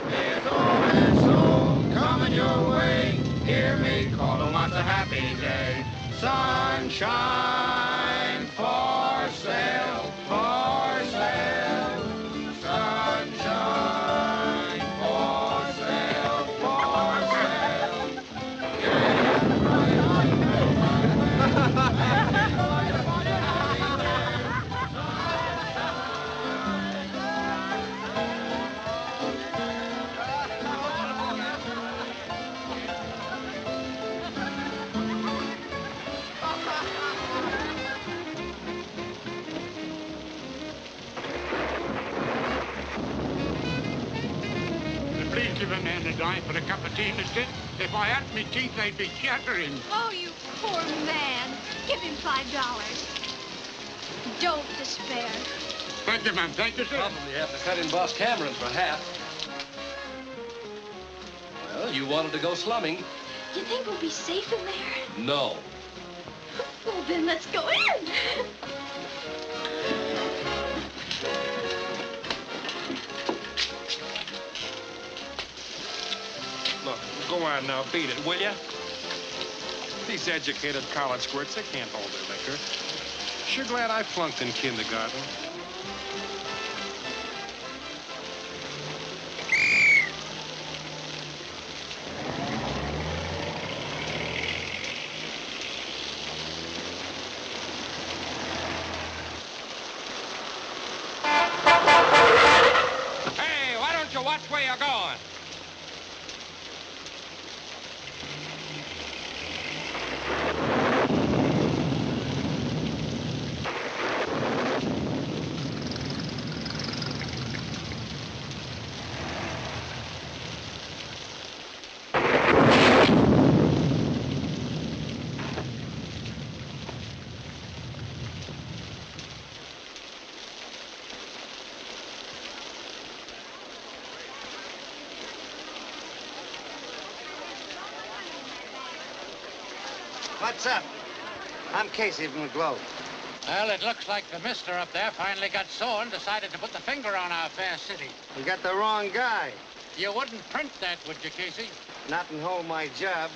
There's always soon coming your way. Hear me call who wants a happy day. Sunshine for sale, for sale. Sunshine for sale, for sale. Please give a man a dime for a cup of tea, mister. If I had me teeth, they'd be chattering. Oh, you poor man. Give him $5. Don't despair. Thank you, ma'am. Thank you, sir. Probably have to cut in Boss Cameron for half. Well, you wanted to go slumming. You think we'll be safe in there? No. Well, then let's go in. Look, go on now, beat it, will ya? These educated college squirts, they can't hold their liquor. Sure glad I flunked in kindergarten. Hey, why don't you watch where you're going? What's up? I'm Casey from the Globe. Well, it looks like the mister up there finally got sore and decided to put the finger on our fair city. You got the wrong guy. You wouldn't print that, would you, Casey? Not and hold my job.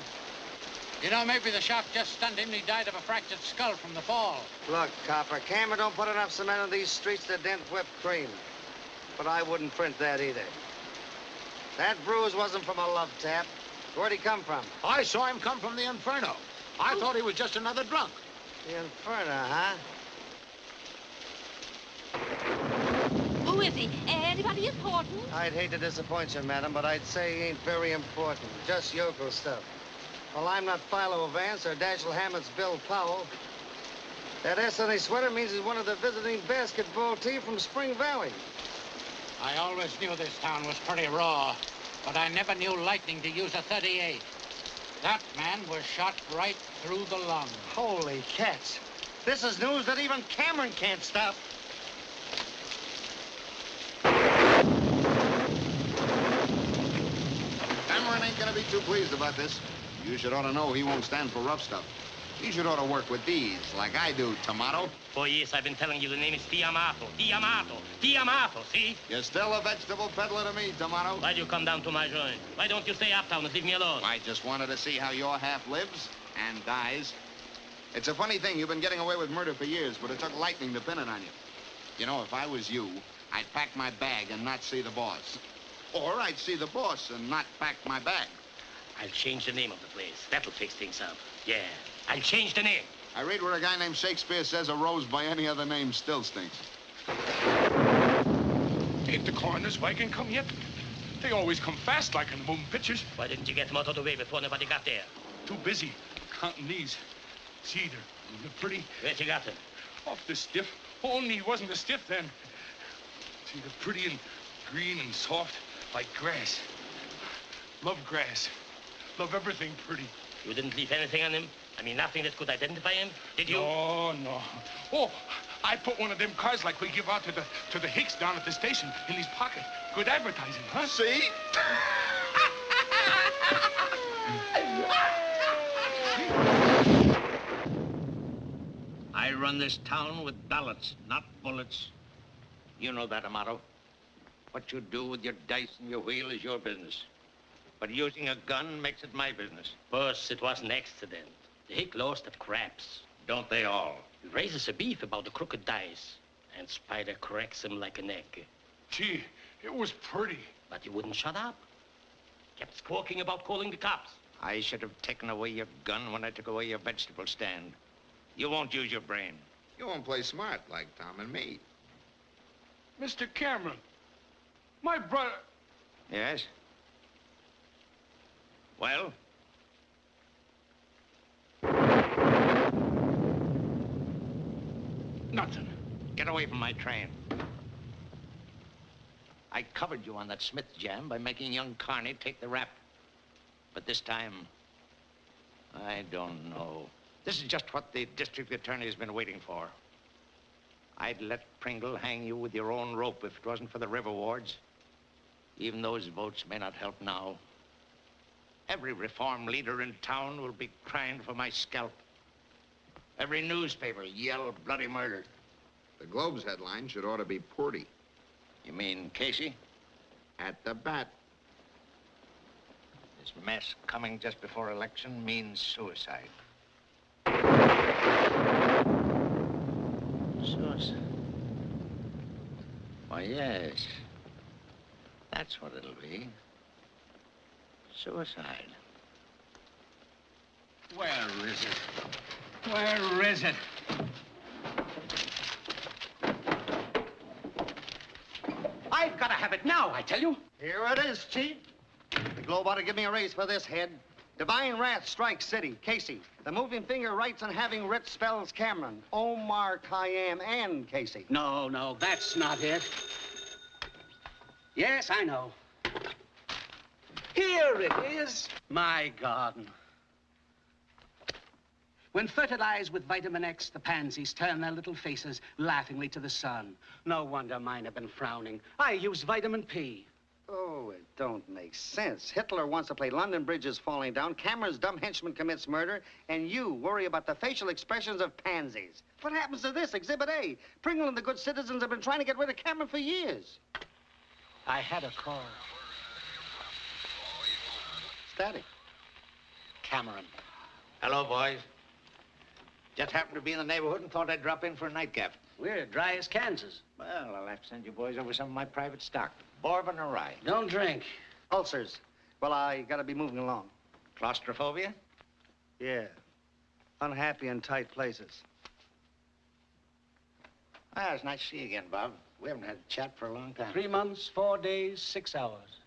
You know, maybe the shock just stunned him and he died of a fractured skull from the fall. Look, copper, Cameron don't put enough cement on these streets to dent whipped cream. But I wouldn't print that either. That bruise wasn't from a love tap. Where'd he come from? I saw him come from the Inferno. I thought he was just another drunk. The Inferno, huh? Who is he? Anybody important? I'd hate to disappoint you, madam, but I'd say he ain't very important. Just yokel stuff. Well, I'm not Philo Vance or Dashiell Hammett's Bill Powell. That S on his sweater means he's one of the visiting basketball team from Spring Valley. I always knew this town was pretty raw, but I never knew lightning to use a .38. That man was shot right through the lung. Holy cats. This is news that even Cameron can't stop. Cameron ain't gonna be too pleased about this. You should ought to know he won't stand for rough stuff. He should ought to work with these, like I do, Tomato. For years, I've been telling you the name is Tiamato. Tiamato. Tiamato, see? You're still a vegetable peddler to me, Tomato. Why'd you come down to my joint? Why don't you stay uptown and leave me alone? I just wanted to see how your half lives and dies. It's a funny thing. You've been getting away with murder for years, but it took lightning to pin it on you. You know, if I was you, I'd pack my bag and not see the boss. Or I'd see the boss and not pack my bag. I'll change the name of the place. That'll fix things up. Yeah, I'll change the name. I read where a guy named Shakespeare says a rose by any other name still stinks. Ain't the coroner's wagon come yet? They always come fast like in the moving pictures. Why didn't you get them out of the way before nobody got there? Too busy counting these. See, they're pretty. Where'd you got them? Off the stiff. Only he wasn't a stiff then. See, they're pretty and green and soft like grass. Love grass. Love everything pretty. You didn't leave anything on him? I mean, nothing that could identify him? Did you? No. Oh, I put one of them cards like we give out to the Hicks down at the station in his pocket. Good advertising, huh? See? I run this town with ballots, not bullets. You know that, Amaro. What you do with your dice and your wheel is your business. But using a gun makes it my business. Boss, it was an accident. The hick lost at craps. Don't they all? He raises a beef about the crooked dice, and Spider cracks him like an egg. Gee, it was pretty. But he wouldn't shut up. Kept squawking about calling the cops. I should have taken away your gun when I took away your vegetable stand. You won't use your brain. You won't play smart like Tom and me. Mr. Cameron, my brother... Yes? Well? Nothing. Get away from my train. I covered you on that Smith jam by making young Carney take the rap. But this time, I don't know. This is just what the district attorney has been waiting for. I'd let Pringle hang you with your own rope if it wasn't for the river wards. Even those votes may not help now. Every reform leader in town will be crying for my scalp. Every newspaper yell bloody murder. The Globe's headline should ought to be Porty. You mean Casey? At the bat. This mess coming just before election means suicide. Suicide? Why, yes. That's what it'll be. Suicide. Where is it? Where is it? I've got to have it now, I tell you. Here it is, Chief. The Globe ought to give me a raise for this head. Divine wrath strikes city. Casey. The moving finger writes on having writ spells Cameron, Omar, Khayyam, and Casey. No, that's not it. Yes, I know. Here it is. My garden. When fertilized with vitamin X, the pansies turn their little faces laughingly to the sun. No wonder mine have been frowning. I use vitamin P. Oh, it don't make sense. Hitler wants to play London Bridge is falling down, Cameron's dumb henchman commits murder, and you worry about the facial expressions of pansies. What happens to this, Exhibit A? Pringle and the good citizens have been trying to get rid of Cameron for years. I had a call. Static. Cameron. Hello, boys. Just happened to be in the neighborhood and thought I'd drop in for a nightcap. We're dry as Kansas. Well, I'll have to send you boys over some of my private stock. Bourbon or rye? Don't drink. Ulcers. Well, I gotta be moving along. Claustrophobia? Yeah. Unhappy in tight places. Ah, it's nice to see you again, Bob. We haven't had a chat for a long time. 3 months, 4 days, 6 hours.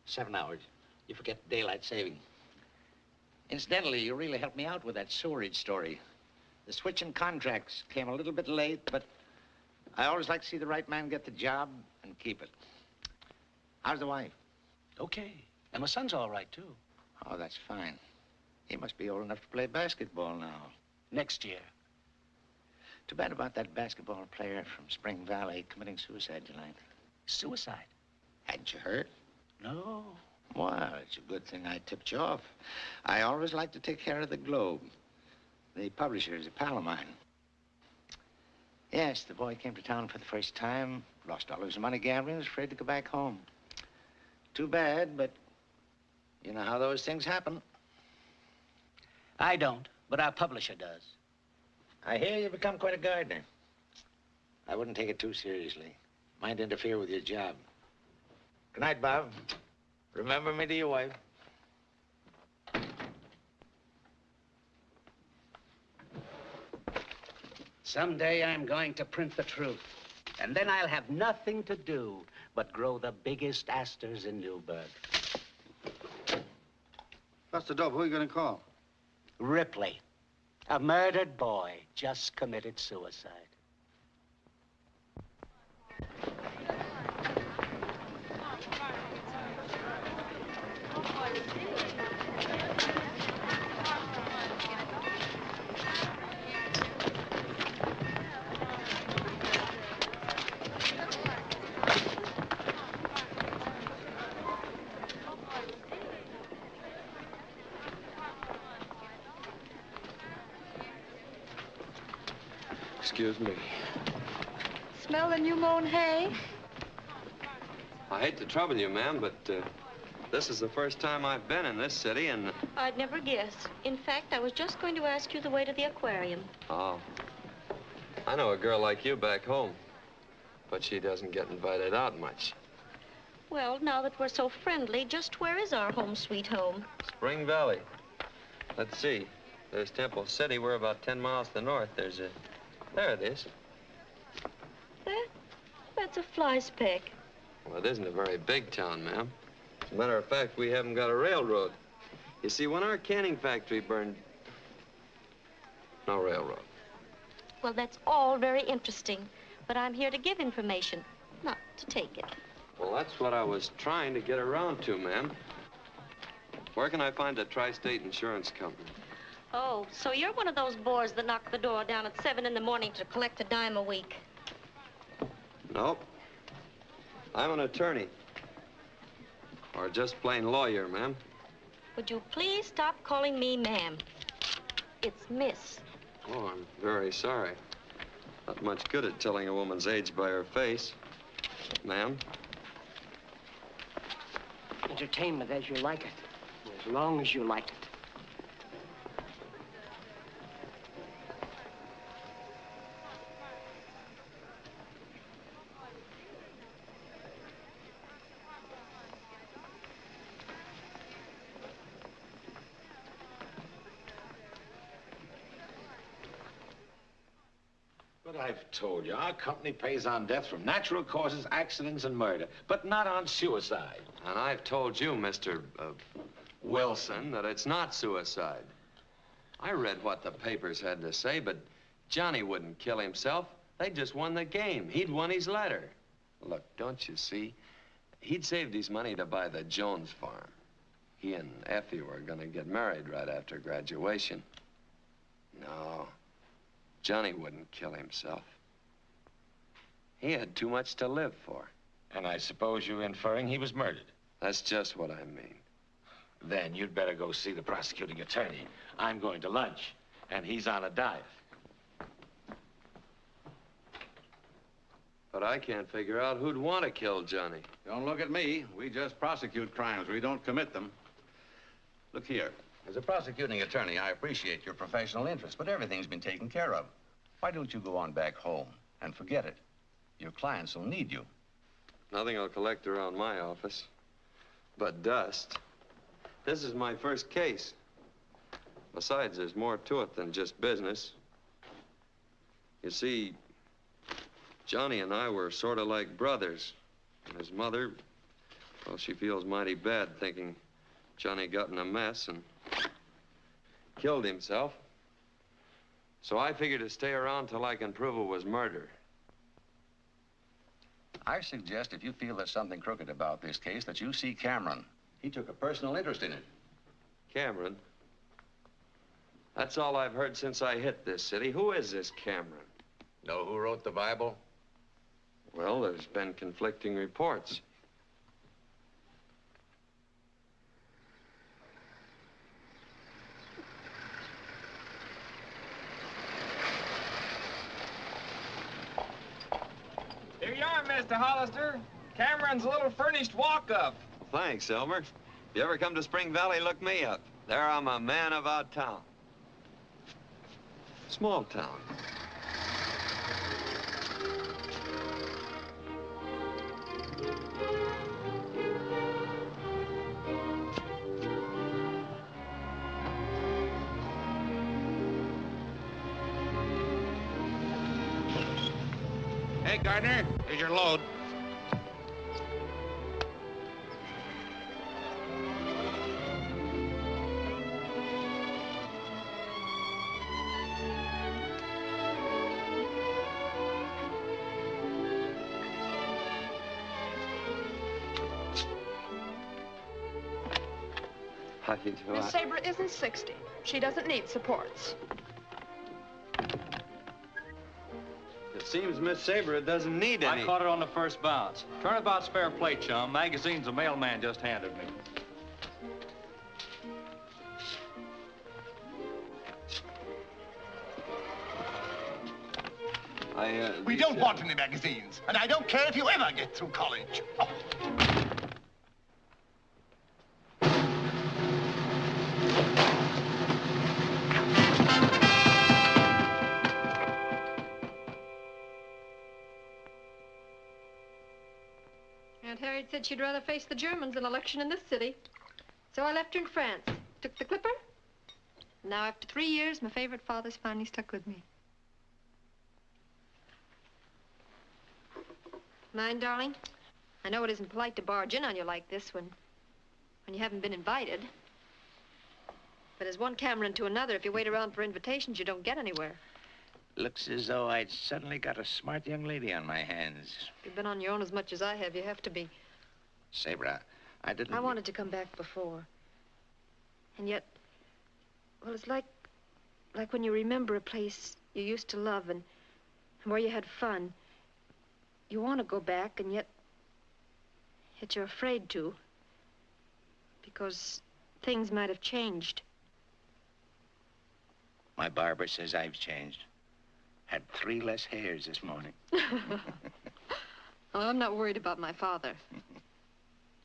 7 hours. You forget daylight saving. Incidentally, you really helped me out with that sewerage story. The switch in contracts came a little bit late, but I always like to see the right man get the job and keep it. How's the wife? Okay. And my son's all right, too. Oh, that's fine. He must be old enough to play basketball now. Next year. Too bad about that basketball player from Spring Valley committing suicide tonight. Suicide? Hadn't you heard? No. Well, it's a good thing I tipped you off. I always like to take care of the Globe. The publisher is a pal of mine. Yes, the boy came to town for the first time, lost all his money gambling, was afraid to go back home. Too bad, but you know how those things happen. I don't, but our publisher does. I hear you've become quite a gardener. I wouldn't take it too seriously. Might interfere with your job. Good night, Bob. Remember me to your wife. Someday I'm going to print the truth. And then I'll have nothing to do but grow the biggest asters in Newburgh. That's the dope. Who are you gonna call? Ripley. A murdered boy just committed suicide. Excuse me. Smell the new mown hay? I hate to trouble you, ma'am, but this is the first time I've been in this city, and... I'd never guess. In fact, I was just going to ask you the way to the aquarium. Oh. I know a girl like you back home, but she doesn't get invited out much. Well, now that we're so friendly, just where is our home sweet home? Spring Valley. Let's see. There's Temple City. We're about 10 miles to the north. There's a... There it is. That's a fly speck. Well, it isn't a very big town, ma'am. As a matter of fact, we haven't got a railroad. You see, when our canning factory burned... No railroad. Well, that's all very interesting, but I'm here to give information, not to take it. Well, that's what I was trying to get around to, ma'am. Where can I find a tri-state insurance company? Oh, so you're one of those bores that knock the door down at 7 in the morning to collect a dime a week. Nope. I'm an attorney. Or just plain lawyer, ma'am. Would you please stop calling me ma'am? It's Miss. Oh, I'm very sorry. Not much good at telling a woman's age by her face. Ma'am? Entertainment as you like it, as long as you like it. But I've told you, our company pays on death from natural causes, accidents, and murder, but not on suicide. And I've told you, Mr. Wilson, that it's not suicide. I read what the papers had to say, but Johnny wouldn't kill himself. They just won the game. He'd won his letter. Look, don't you see? He'd saved his money to buy the Jones farm. He and Effie were gonna get married right after graduation. No. Johnny wouldn't kill himself. He had too much to live for. And I suppose you're inferring he was murdered? That's just what I mean. Then you'd better go see the prosecuting attorney. I'm going to lunch, and he's on a diet. But I can't figure out who'd want to kill Johnny. Don't look at me. We just prosecute crimes. We don't commit them. Look here. As a prosecuting attorney, I appreciate your professional interest, but everything's been taken care of. Why don't you go on back home and forget it? Your clients will need you. Nothing will collect around my office but dust. This is my first case. Besides, there's more to it than just business. You see, Johnny and I were sort of like brothers. And his mother, well, she feels mighty bad thinking Johnny got in a mess and killed himself. So I figured to stay around till I can prove it was murder. I suggest if you feel there's something crooked about this case, that you see Cameron. He took a personal interest in it. Cameron? That's all I've heard since I hit this city. Who is this Cameron? Know who wrote the Bible? Well, there's been conflicting reports. Here you are, Mr. Hollister. Cameron's little furnished walk-up. Thanks, Elmer. If you ever come to Spring Valley, look me up. There I'm a man about town. Small town. Hey, Gardner, here's your load. How do you do? Miss Sabre isn't 60. She doesn't need supports. It seems Miss Sabre doesn't need any. I caught it on the first bounce. Turnabout's fair play, chum. Magazine's a mailman just handed me. We don't want any magazines, and I don't care if you ever get through college. Oh. Aunt Harriet said she'd rather face the Germans than election in this city. So I left her in France. Took the clipper. Now, after 3 years, my favorite father's finally stuck with me. Mind, darling? I know it isn't polite to barge in on you like this when you haven't been invited. But as one Cameron to another, if you wait around for invitations, you don't get anywhere. Looks as though I'd suddenly got a smart young lady on my hands. If you've been on your own as much as I have, you have to be. Sabra, I didn't... I wanted to come back before. And yet, well, it's like when you remember a place you used to love and where you had fun. You want to go back, and yet you're afraid to. Because things might have changed. My barber says I've changed. Had 3 less hairs this morning. Well, I'm not worried about my father.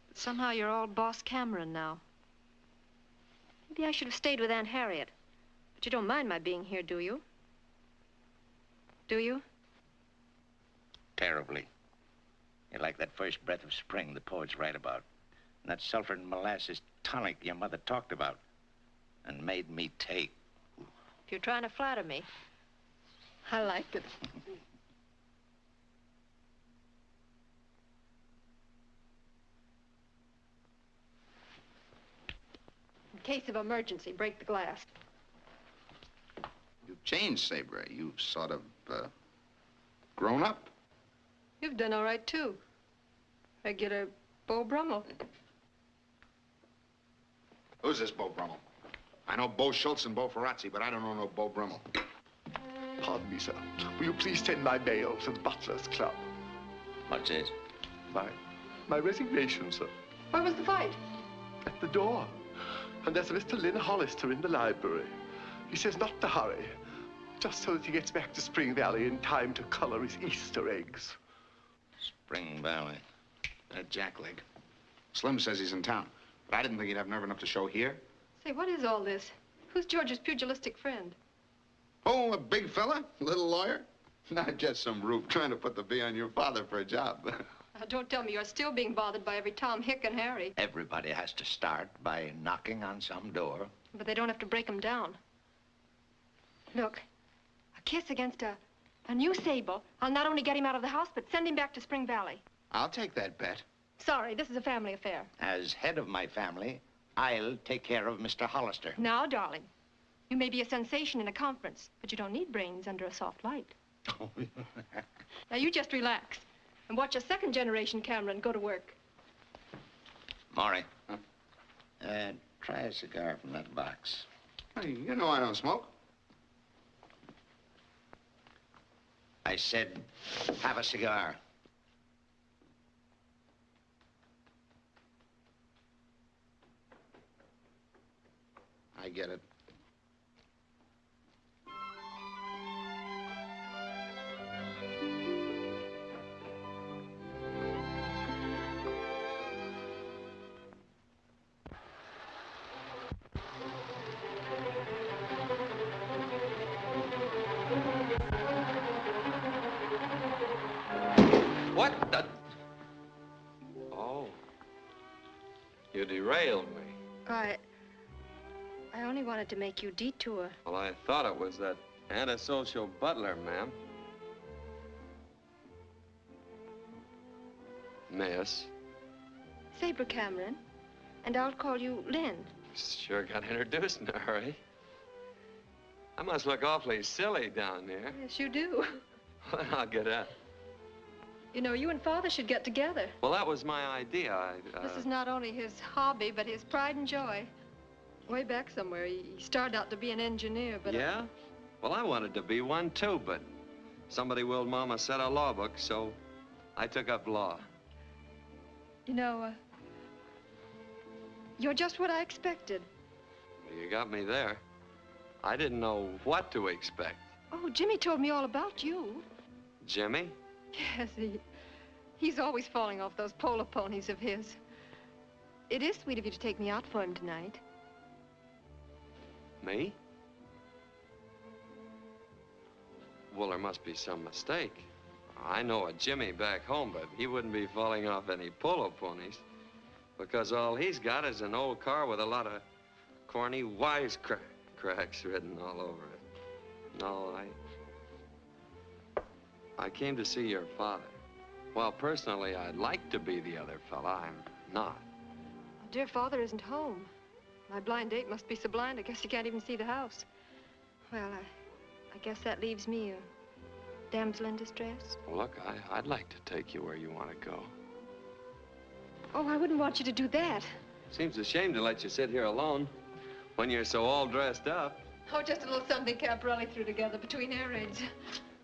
But somehow you're all Boss Cameron now. Maybe I should have stayed with Aunt Harriet. But you don't mind my being here, do you? Do you? Terribly. You're like that first breath of spring the poets write about. And that sulfur and molasses tonic your mother talked about and made me take. If you're trying to flatter me, I like it. In case of emergency, break the glass. You've changed, Sabra. You've sort of, grown up. You've done all right, too. Regular Beau Brummel. Who's this Beau Brummel? I know Beau Schultz and Beau Ferrazzi, but I don't know no Beau Brummel. Pardon me, sir. Will you please send my mail to the Butler's Club? What's it? My resignation, sir. Where was the fight? At the door. And there's a Mr. Lynn Hollister in the library. He says not to hurry, just so that he gets back to Spring Valley in time to color his Easter eggs. Spring Valley. That jackleg. Slim says he's in town, but I didn't think he'd have nerve enough to show here. Say, what is all this? Who's George's pugilistic friend? Oh, a big fella? Little lawyer? Not just some rube trying to put the bee on your father for a job. Now, don't tell me you're still being bothered by every Tom, Hick, and Harry. Everybody has to start by knocking on some door. But they don't have to break them down. Look, a kiss against a new Sable. I'll not only get him out of the house, but send him back to Spring Valley. I'll take that bet. Sorry, this is a family affair. As head of my family, I'll take care of Mr. Hollister. Now, darling, you may be a sensation in a conference, but you don't need brains under a soft light. Now, you just relax and watch a second-generation Cameron go to work. Maury, try a cigar from that box. Hey, you know I don't smoke. I said, have a cigar. I get it. What the... Oh. You derailed me. I only wanted to make you detour. Well, I thought it was that antisocial butler, ma'am. Miss. Sabra Cameron, and I'll call you Lynn. Sure got introduced in a hurry. I must look awfully silly down there. Yes, you do. Well, I'll get up. You know, you and Father should get together. Well, that was my idea. This is not only his hobby, but his pride and joy. Way back somewhere, he started out to be an engineer, but... Yeah? Well, I wanted to be one, too, but somebody willed Mama set a law book, so I took up law. You know, you're just what I expected. You got me there. I didn't know what to expect. Oh, Jimmy told me all about you. Jimmy? Yes, he's always falling off those polo ponies of his. It is sweet of you to take me out for him tonight. Me? Well, there must be some mistake. I know a Jimmy back home, but he wouldn't be falling off any polo ponies. Because all he's got is an old car with a lot of corny wisecracks written all over it. No, I came to see your father. Well, personally, I'd like to be the other fella. I'm not. Dear father isn't home. My blind date must be so blind, I guess he can't even see the house. Well, I guess that leaves me a damsel in distress. Well, look, I'd like to take you where you want to go. Oh, I wouldn't want you to do that. Seems a shame to let you sit here alone when you're so all dressed up. Oh, just a little something Caporelli threw together between air raids.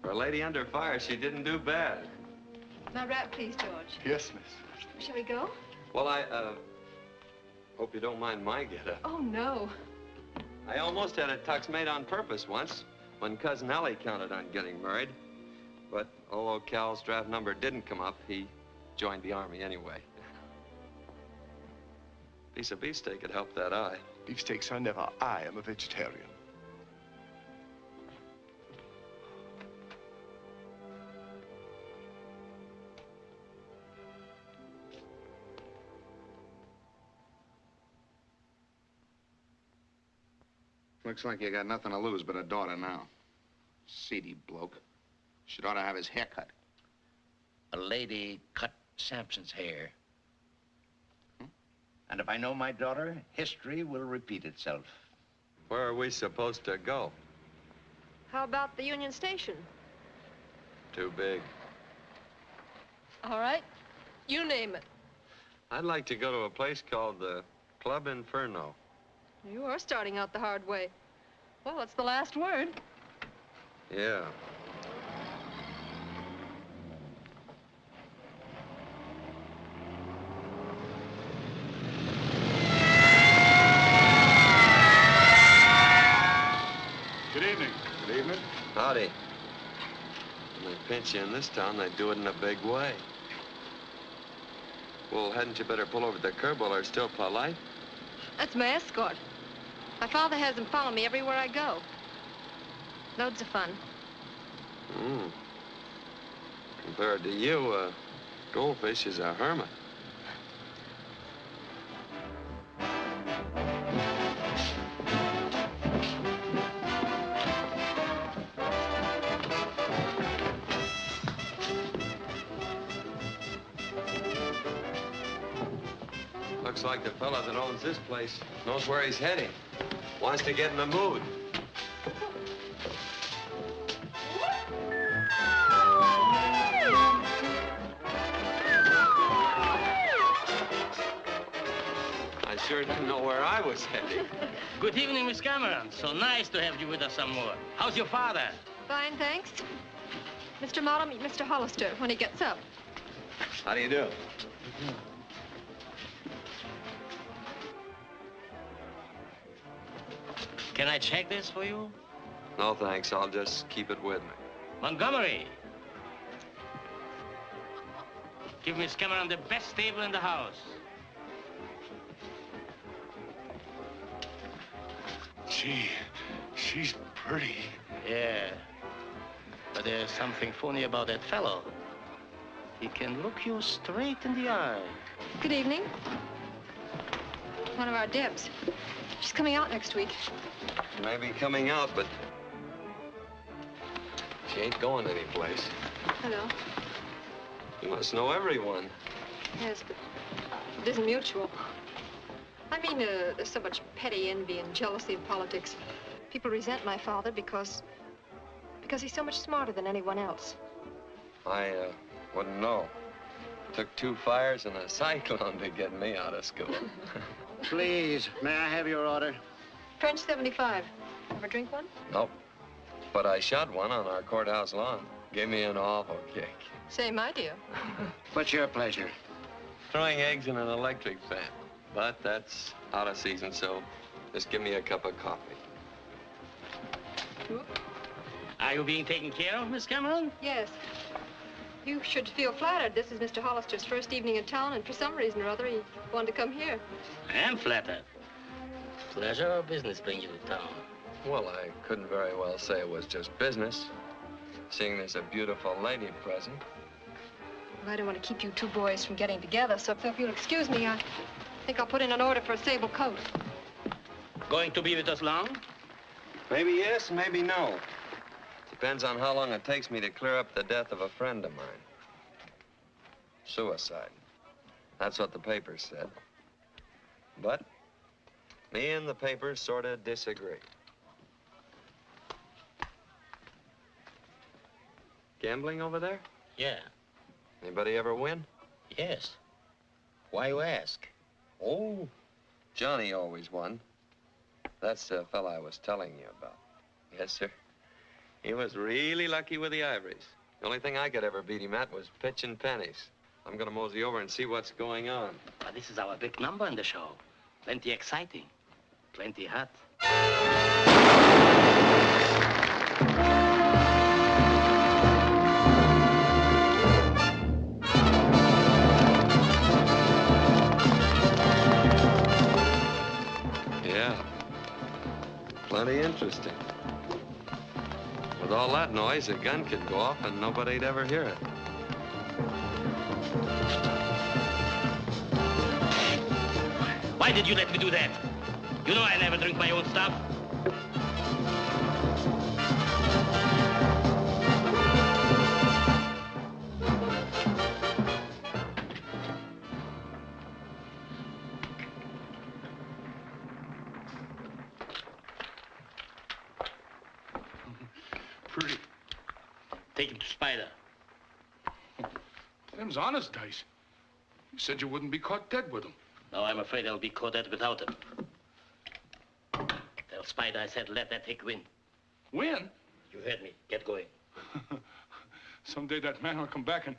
For a lady under fire, she didn't do bad. My wrap, please, George. Yes, miss. Shall we go? Well, I hope you don't mind my getup. Oh, no. I almost had a tux made on purpose once when Cousin Ellie counted on getting married. But although Cal's draft number didn't come up, he joined the Army anyway. Piece of beefsteak could help that eye. Beefsteaks are never. I am a vegetarian. Looks like you got nothing to lose but a daughter now. Seedy bloke. Should ought to have his hair cut. A lady cut Sampson's hair. And if I know my daughter, history will repeat itself. Where are we supposed to go? How about the Union Station? Too big. All right. You name it. I'd like to go to a place called the Club Inferno. You are starting out the hard way. Well, it's the last word. Yeah. Good evening. Good evening. Howdy. When they pinch you in this town, they do it in a big way. Well, hadn't you better pull over the curb while they're still polite? That's my escort. My father has him follow me everywhere I go. Loads of fun. Compared to you, Goldfish is a hermit. Looks like the fella that owns this place knows where he's heading. Wants to get in the mood. I sure didn't know where I was heading. Good evening, Miss Cameron. So nice to have you with us some more. How's your father? Fine, thanks. Mr. Mott will meet Mr. Hollister when he gets up. How do you do? Can I check this for you? No, thanks. I'll just keep it with me. Montgomery. Give Miss Cameron the best table in the house. Gee, she's pretty. Yeah. But there's something funny about that fellow. He can look you straight in the eye. Good evening. One of our Debs. She's coming out next week. She may be coming out, but she ain't going anyplace. Hello. You must know everyone. Yes, but it isn't mutual. I mean, there's so much petty envy and jealousy in politics. People resent my father because he's so much smarter than anyone else. I wouldn't know. Took 2 fires and a cyclone to get me out of school. Please, may I have your order? French 75. Ever drink one? Nope. But I shot one on our courthouse lawn. Gave me an awful kick. Same idea. What's your pleasure? Throwing eggs in an electric fan. But that's out of season, so just give me a cup of coffee. Are you being taken care of, Miss Cameron? Yes. You should feel flattered. This is Mr. Hollister's first evening in town, and for some reason or other, he wanted to come here. I am flattered. Pleasure or business bring you to town? Well, I couldn't very well say it was just business. seeing there's a beautiful lady present. Well, I don't want to keep you two boys from getting together, so if you'll excuse me, I think I'll put in an order for a sable coat. Going to be with us long? Maybe yes, maybe no. Depends on how long it takes me to clear up the death of a friend of mine. Suicide. That's what the papers said. But me and the papers sort of disagree. Gambling over there? Yeah. Anybody ever win? Yes. Why you ask? Oh, Johnny always won. That's the fella I was telling you about. Yes, sir. He was really lucky with the ivories. The only thing I could ever beat him at was pitching pennies. I'm gonna mosey over and see what's going on. But this is our big number in the show. Plenty exciting. Plenty hot. Yeah. Plenty interesting. With all that noise, a gun could go off and nobody'd ever hear it. Why did you let me do that? You know I never drink my own stuff. Pretty. Take him to Spider. Them's honest dice. You said you wouldn't be caught dead with them. No, I'm afraid I'll be caught dead without him. Tell Spider I said let that hick win. Win? You heard me. Get going. Someday that man will come back and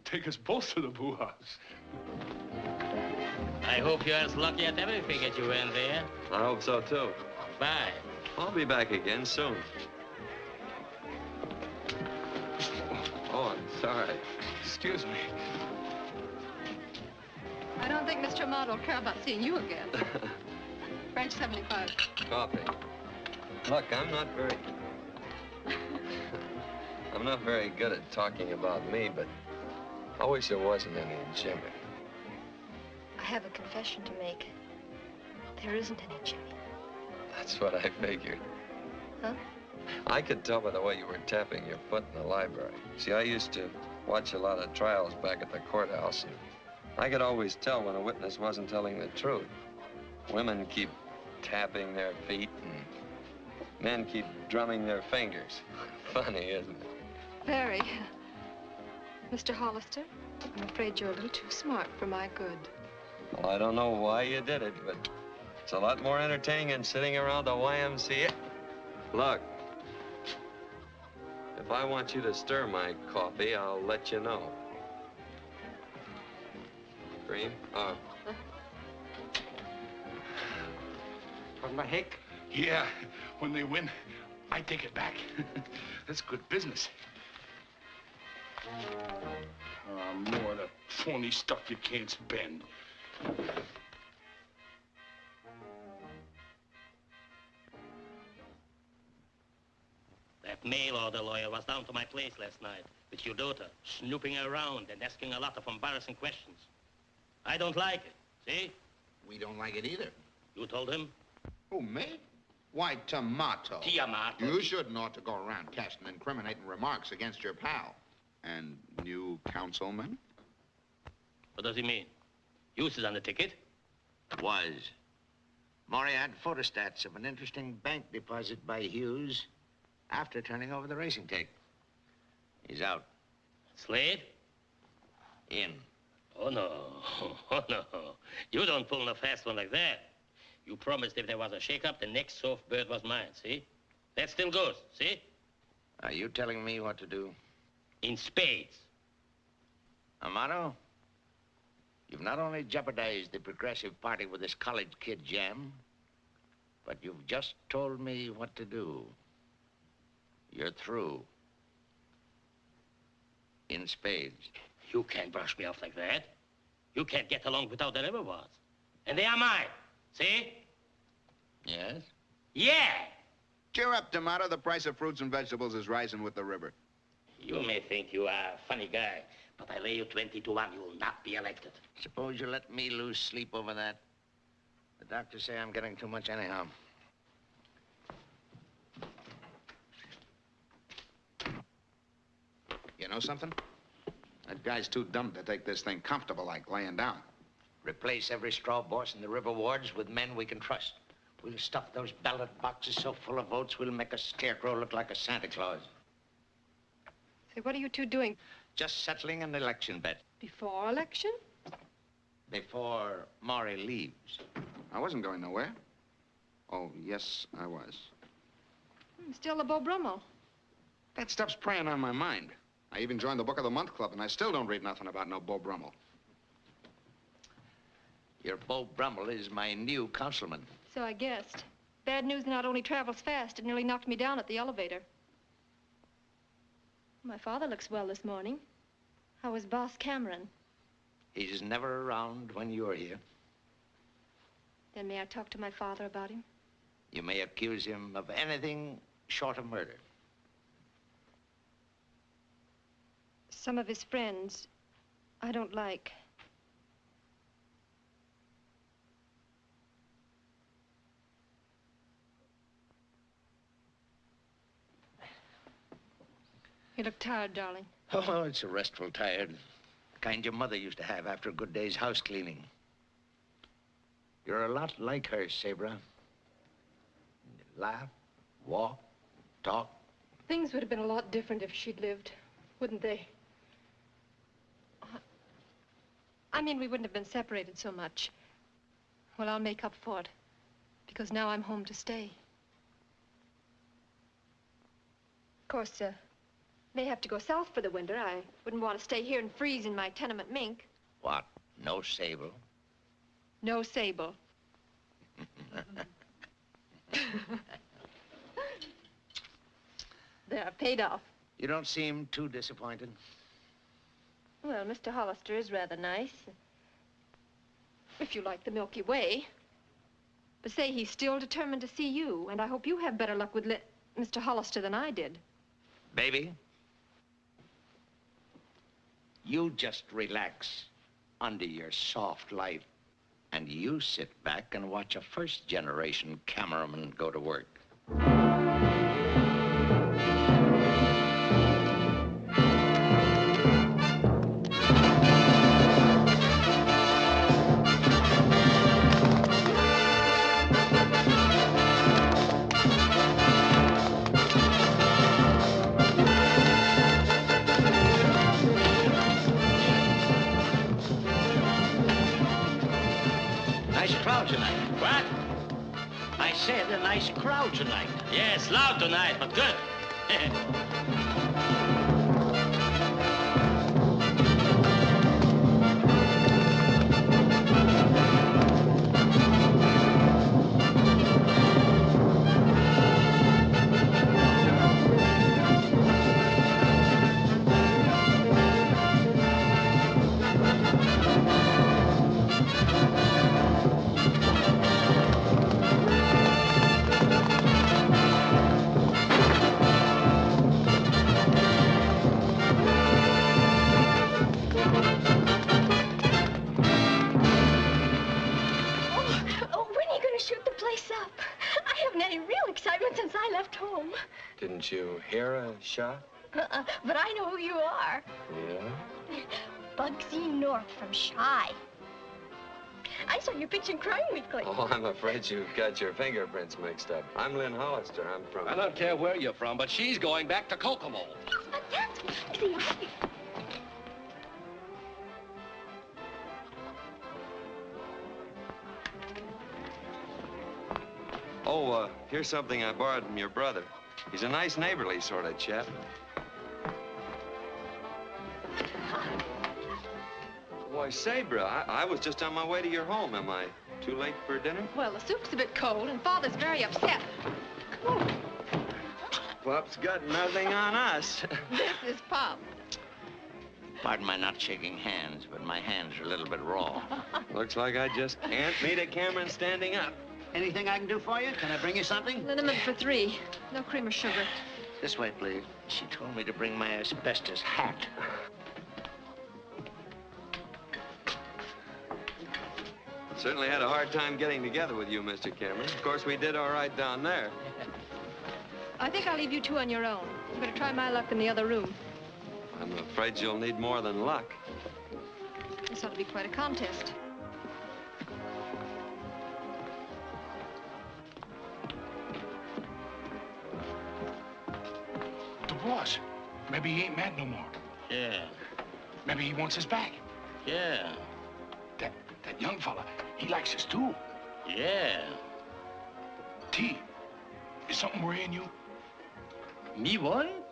take us both to the boo house. I hope you're as lucky at everything as you went there. I hope so, too. Bye. I'll be back again soon. Oh, I'm sorry. Excuse me. I don't think Mr. Ahmad will care about seeing you again. French 75. Coffee. Look, I'm not very good at talking about me, but I wish there wasn't any in Jimmy. I have a confession to make. There isn't any Jimmy. That's what I figured. Huh? I could tell by the way you were tapping your foot in the library. See, I used to watch a lot of trials back at the courthouse, and I could always tell when a witness wasn't telling the truth. Women keep tapping their feet, and men keep drumming their fingers. Funny, isn't it? Very. Mr. Hollister, I'm afraid you're a little too smart for my good. Well, I don't know why you did it, but it's a lot more entertaining than sitting around the YMCA. Look, if I want you to stir my coffee, I'll let you know. Cream? Oh. On my hick? Yeah, when they win, I take it back. That's good business. More of the phony stuff you can't spend. That mail order lawyer was down to my place last night with your daughter, snooping around and asking a lot of embarrassing questions. I don't like it, see? We don't like it either. You told him? Who, me? Why, Tomato. Tiamato. You shouldn't ought to go around casting incriminating remarks against your pal. And new councilman? What does he mean? Hughes is on the ticket? Was. Maury had photostats of an interesting bank deposit by Hughes after turning over the racing tape. He's out. Slade? In. Oh, no. Oh, no. You don't pull no fast one like that. You promised if there was a shakeup, the next soft bird was mine, see? That still goes, see? Are you telling me what to do? In spades. Amato, you've not only jeopardized the Progressive Party with this college kid jam, but you've just told me what to do. You're through. In spades. You can't brush me off like that. You can't get along without the river was. And they are mine. See? Yes? Yeah! Cheer up, Tomato. The price of fruits and vegetables is rising with the river. You may think you are a funny guy, but I lay you 20 to 1 you will not be elected. Suppose you let me lose sleep over that. The doctors say I'm getting too much anyhow. You know something? That guy's too dumb to take this thing comfortable like laying down. Replace every straw boss in the river wards with men we can trust. We'll stuff those ballot boxes so full of votes, we'll make a scarecrow look like a Santa Claus. Say, what are you two doing? Just settling an election bet. Before election? Before Maury leaves. I wasn't going nowhere. Oh, yes, I was. Still the Beau Brummel. That stuff's preying on my mind. I even joined the Book of the Month Club, and I still don't read nothing about no Beau Brummel. Your Beau Brummel is my new councilman. So I guessed. Bad news not only travels fast, it nearly knocked me down at the elevator. My father looks well this morning. How is Boss Cameron? He's never around when you're here. Then may I talk to my father about him? You may accuse him of anything short of murder. Some of his friends I don't like. You look tired, darling. Oh, it's a restful tired. The kind your mother used to have after a good day's house cleaning. You're a lot like her, Sabra. You laugh, walk, talk. Things would have been a lot different if she'd lived, wouldn't they? I mean, we wouldn't have been separated so much. Well, I'll make up for it, because now I'm home to stay. Of course, may have to go south for the winter. I wouldn't want to stay here and freeze in my tenement mink. What? No Sable? No Sable. There, paid off. You don't seem too disappointed. Well, Mr. Hollister is rather nice. If you like the Milky Way. But say, he's still determined to see you, and I hope you have better luck with Mr. Hollister than I did. Baby, you just relax under your soft light, and you sit back and watch a first-generation cameraman go to work. Tonight. What? I said a nice crowd tonight. Yes, loud tonight, but good. Didn't you hear a shot? But I know who you are. Yeah? Bugsy North from Shy. I saw your picture in Crime Weekly. Oh, I'm afraid you got your fingerprints mixed up. I'm Lynn Hollister. I'm from... I don't care where you're from, but she's going back to Kokomo. But that's the Oh, here's something I borrowed from your brother. He's a nice neighborly sort of chap. Why, Sabra, I was just on my way to your home. Am I too late for dinner? Well, the soup's a bit cold, and Father's very upset. Come on. Pop's got nothing on us. This is Pop. Pardon my not shaking hands, but my hands are a little bit raw. Looks like I just can't meet a Cameron standing up. Anything I can do for you? Can I bring you something? Liniment for 3. No cream or sugar. This way, please. She told me to bring my asbestos hat. Certainly had a hard time getting together with you, Mr. Cameron. Of course, we did all right down there. I think I'll leave you two on your own. I'm going to try my luck in the other room. I'm afraid you'll need more than luck. This ought to be quite a contest. The boss. Maybe he ain't mad no more. Yeah. Maybe he wants us back. Yeah. That young fella, he likes us too. Yeah. T, is something worrying you? Me worried?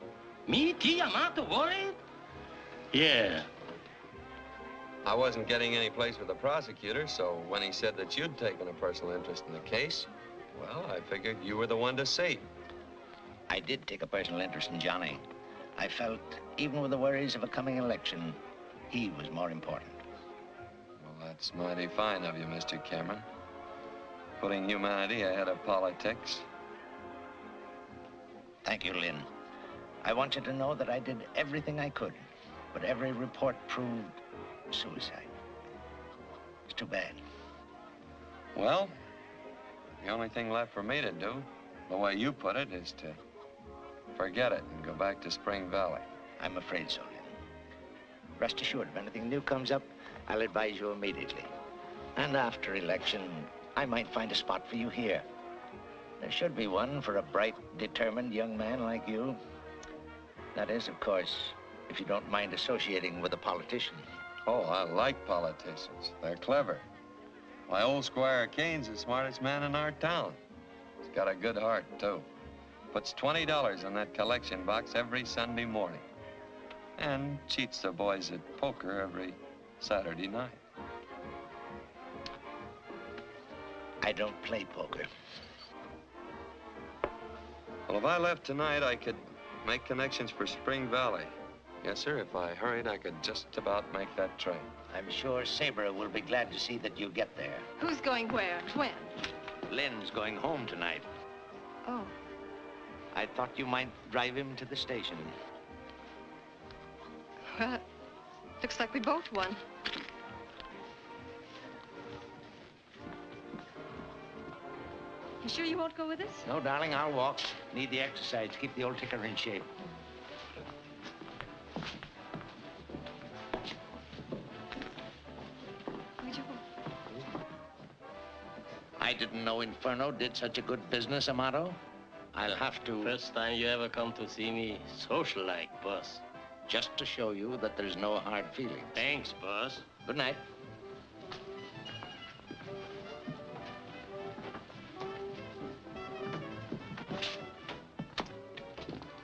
Me, T, Amato worried? Yeah. I wasn't getting any place with the prosecutor, so when he said that you'd taken a personal interest in the case, well, I figured you were the one to see. I did take a personal interest in Johnny. I felt, even with the worries of a coming election, he was more important. Well, that's mighty fine of you, Mr. Cameron. Putting humanity ahead of politics. Thank you, Lynn. I want you to know that I did everything I could, but every report proved suicide. It's too bad. Well, the only thing left for me to do, the way you put it, is to forget it and go back to Spring Valley. I'm afraid so, Lynn. Rest assured, if anything new comes up, I'll advise you immediately. And after election, I might find a spot for you here. There should be one for a bright, determined young man like you. That is, of course, if you don't mind associating with a politician. Oh, I like politicians. They're clever. My old Squire Kane's the smartest man in our town. He's got a good heart, too. Puts $20 in that collection box every Sunday morning. And cheats the boys at poker every Saturday night. I don't play poker. Well, if I left tonight, I could make connections for Spring Valley. Yes, sir. If I hurried, I could just about make that train. I'm sure Sabre will be glad to see that you get there. Who's going where? When? Lynn's going home tonight. Oh. I thought you might drive him to the station. Well, looks like we both won. You sure you won't go with us? No, darling, I'll walk. Need the exercise. Keep the old ticker in shape. I didn't know Inferno did such a good business, Amato. I'll have to... First time you ever come to see me social-like, boss. Just to show you that there's no hard feelings. Thanks, boss. Good night.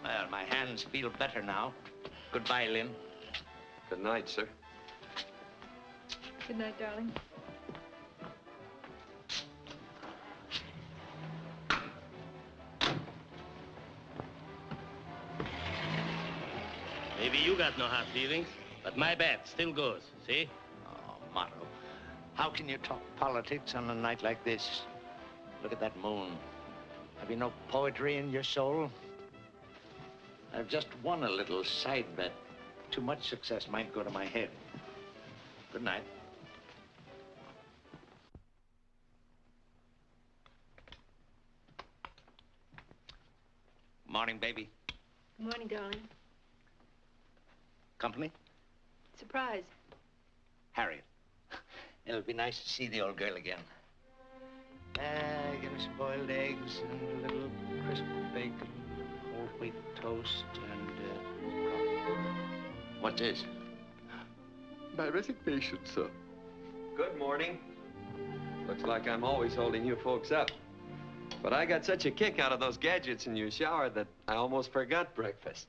Well, my hands feel better now. Goodbye, Lynn. Good night, sir. Good night, darling. Maybe you got no hard feelings, but my bet still goes, see? Oh, Amato, how can you talk politics on a night like this? Look at that moon. Have you no poetry in your soul? I've just won a little side bet. Too much success might go to my head. Good night. Morning, baby. Good morning, darling. Company? Surprise. Harriet. It'll be nice to see the old girl again. Get her spoiled eggs and a little crisp bacon, whole wheat toast, and, what's this? My resignation, sir. Good morning. Looks like I'm always holding you folks up. But I got such a kick out of those gadgets in your shower that I almost forgot breakfast.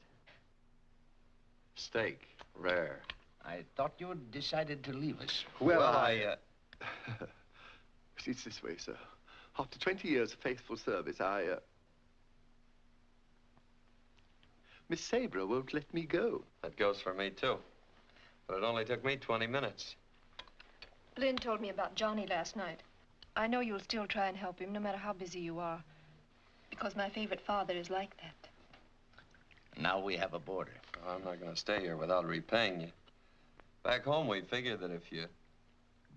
Steak, rare. I thought you had decided to leave us. Well, it's this way, sir. After 20 years of faithful service, Miss Sabre won't let me go. That goes for me, too. But it only took me 20 minutes. Lynn told me about Johnny last night. I know you'll still try and help him, no matter how busy you are. Because my favorite father is like that. Now we have a border. I'm not going to stay here without repaying you. Back home, we figured that if you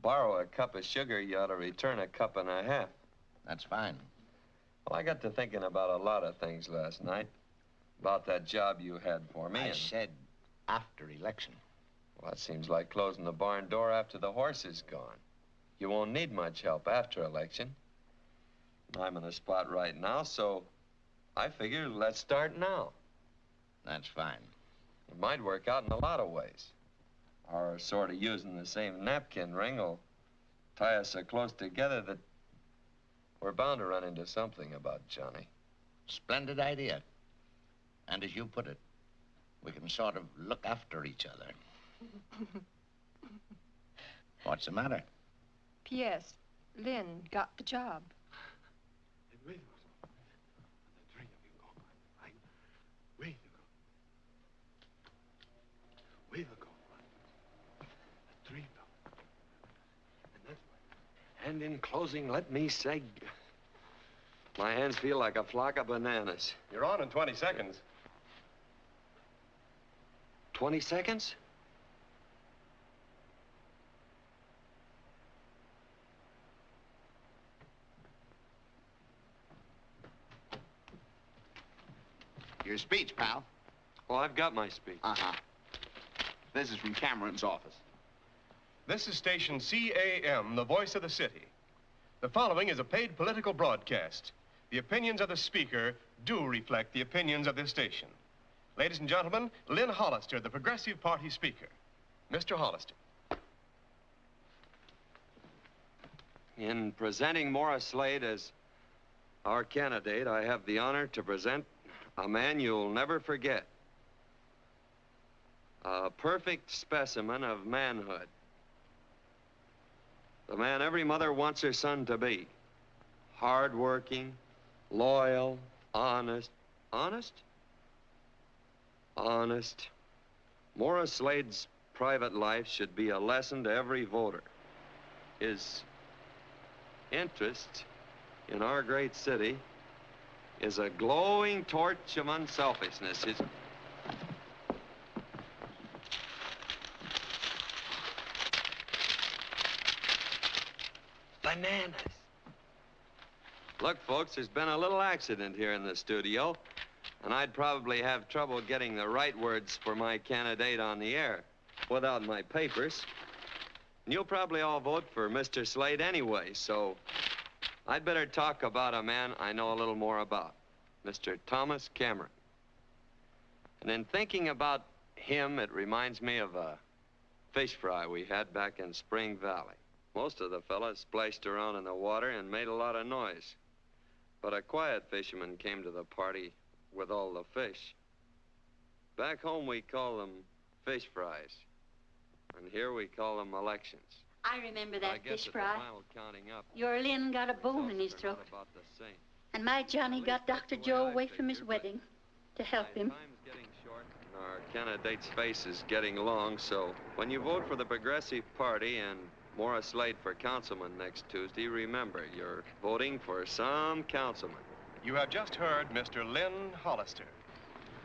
borrow a cup of sugar, you ought to return a cup and a half. That's fine. Well, I got to thinking about a lot of things last night. About that job you had for me. I said after election. Well, that seems like closing the barn door after the horse is gone. You won't need much help after election. I'm in a spot right now, so I figure let's start now. That's fine. It might work out in a lot of ways. Our sort of using the same napkin ring will tie us so close together that we're bound to run into something about Johnny. Splendid idea. And as you put it, we can sort of look after each other. What's the matter? P.S. Lynn got the job. And in closing, let me say, my hands feel like a flock of bananas. You're on in 20 seconds. 20 seconds? Your speech, pal. Well, I've got my speech. Uh-huh. This is from Cameron's office. This is station CAM, the voice of the city. The following is a paid political broadcast. The opinions of the speaker do reflect the opinions of this station. Ladies and gentlemen, Lynn Hollister, the Progressive Party speaker. Mr. Hollister. In presenting Morris Slade as our candidate, I have the honor to present a man you'll never forget. A perfect specimen of manhood. The man every mother wants her son to be. Hard-working, loyal, honest. Honest? Honest. Morris Slade's private life should be a lesson to every voter. His interest in our great city is a glowing torch of unselfishness. His... Bananas. Look, folks, there's been a little accident here in the studio, and I'd probably have trouble getting the right words for my candidate on the air without my papers. And you'll probably all vote for Mr. Slade anyway, so I'd better talk about a man I know a little more about, Mr. Thomas Cameron. And in thinking about him, it reminds me of a fish fry we had back in Spring Valley. Most of the fellas splashed around in the water and made a lot of noise. But a quiet fisherman came to the party with all the fish. Back home, we call them fish fries. And here we call them elections. I remember that fish the fry. final counting up, Your Lynn got a bone in his throat. about the same. And my Johnny got Dr. Joe away from his wedding to help him. Time's getting short, and our candidate's face is getting long, so when you vote for the Progressive Party and Morris Slade for councilman next Tuesday, remember, you're voting for some councilman. You have just heard Mr. Lynn Hollister.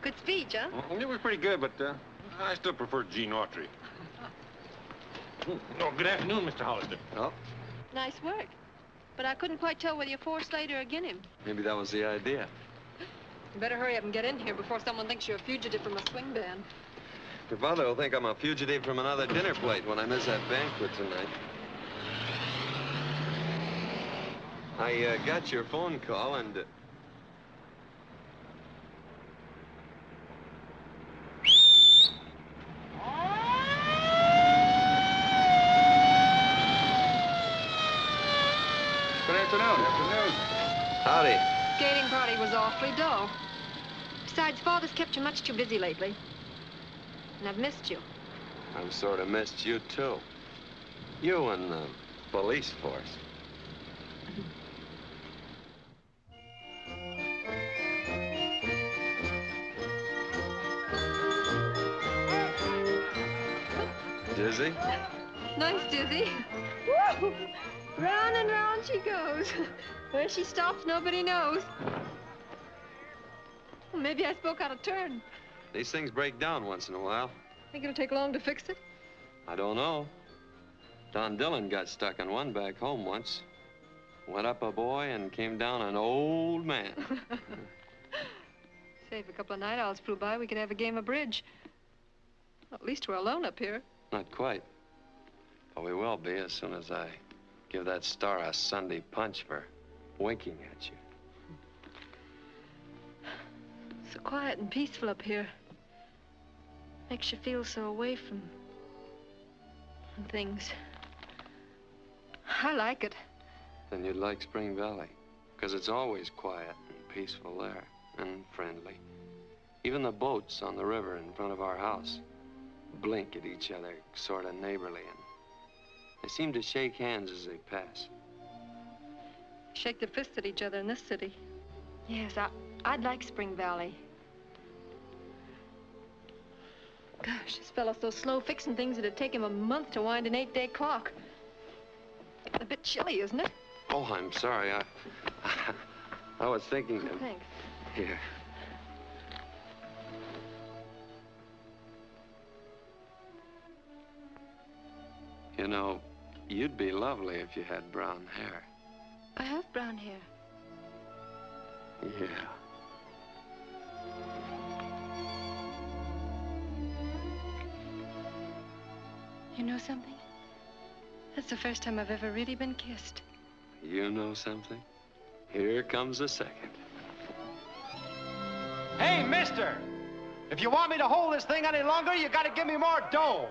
Good speech, huh? Well, it was pretty good, but I still prefer Gene Autry. Oh, good afternoon, Mr. Hollister. Oh, Nice work. But I couldn't quite tell whether you're for Slade or against him. maybe that was the idea. You better hurry up and get in here before someone thinks you're a fugitive from a swing band. Your father will think I'm a fugitive from another dinner plate when I miss that banquet tonight. I got your phone call and... Good afternoon. Howdy. Skating party was awfully dull. Besides, Father's kept you much too busy lately. And I've missed you. I've sort of missed you, too. You and the police force. Dizzy? Nice, Dizzy. Woo! Round and round she goes. Where she stops, nobody knows. Well, maybe I spoke out of turn. These things break down once in a while. Think it'll take long to fix it? I don't know. Don Dillon got stuck on one back home once. Went up a boy and came down an old man. Say, if a couple of night owls flew by, we could have a game of bridge. At least we're alone up here. Not quite. But we will be as soon as I give that star a Sunday punch for winking at you. So quiet and peaceful up here. Makes you feel so away from things. I like it. Then you'd like Spring Valley, because it's always quiet and peaceful there, and friendly. Even the boats on the river in front of our house blink at each other, sort of neighborly, and they seem to shake hands as they pass. Shake their fists at each other in this city. Yes, I'd like Spring Valley. Gosh, this fellow's so slow fixing things it'd take him a month to wind an 8-day clock. A bit chilly, isn't it? Oh, I'm sorry. I was thinking of... Thanks. Here. You know, you'd be lovely if you had brown hair. I have brown hair. Yeah. You know something? That's the first time I've ever really been kissed. You know something? Here comes the second. Hey, mister! If you want me to hold this thing any longer, you gotta give me more dough.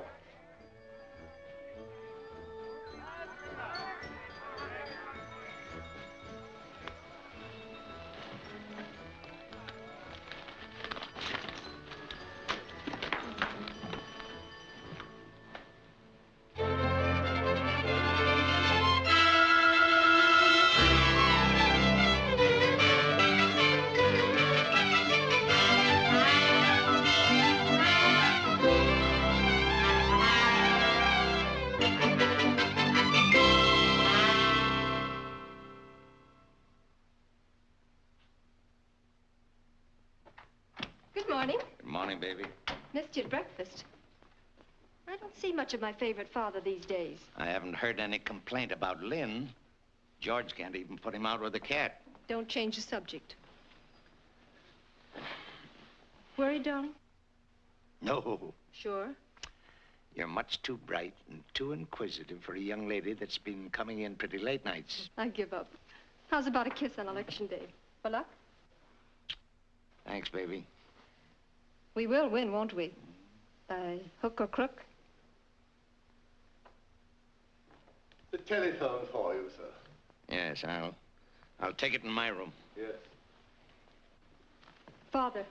Missed you at breakfast. I don't see much of my favorite father these days. I haven't heard any complaint about Lynn. George can't even put him out with a cat. Don't change the subject. Worried, darling? No. Sure? You're much too bright and too inquisitive for a young lady that's been coming in pretty late nights. I give up. How's about a kiss on election day? For luck? Thanks, baby. We will win, won't we? By hook or crook? The telephone for you, sir. Yes, I'll take it in my room. Yes. Father,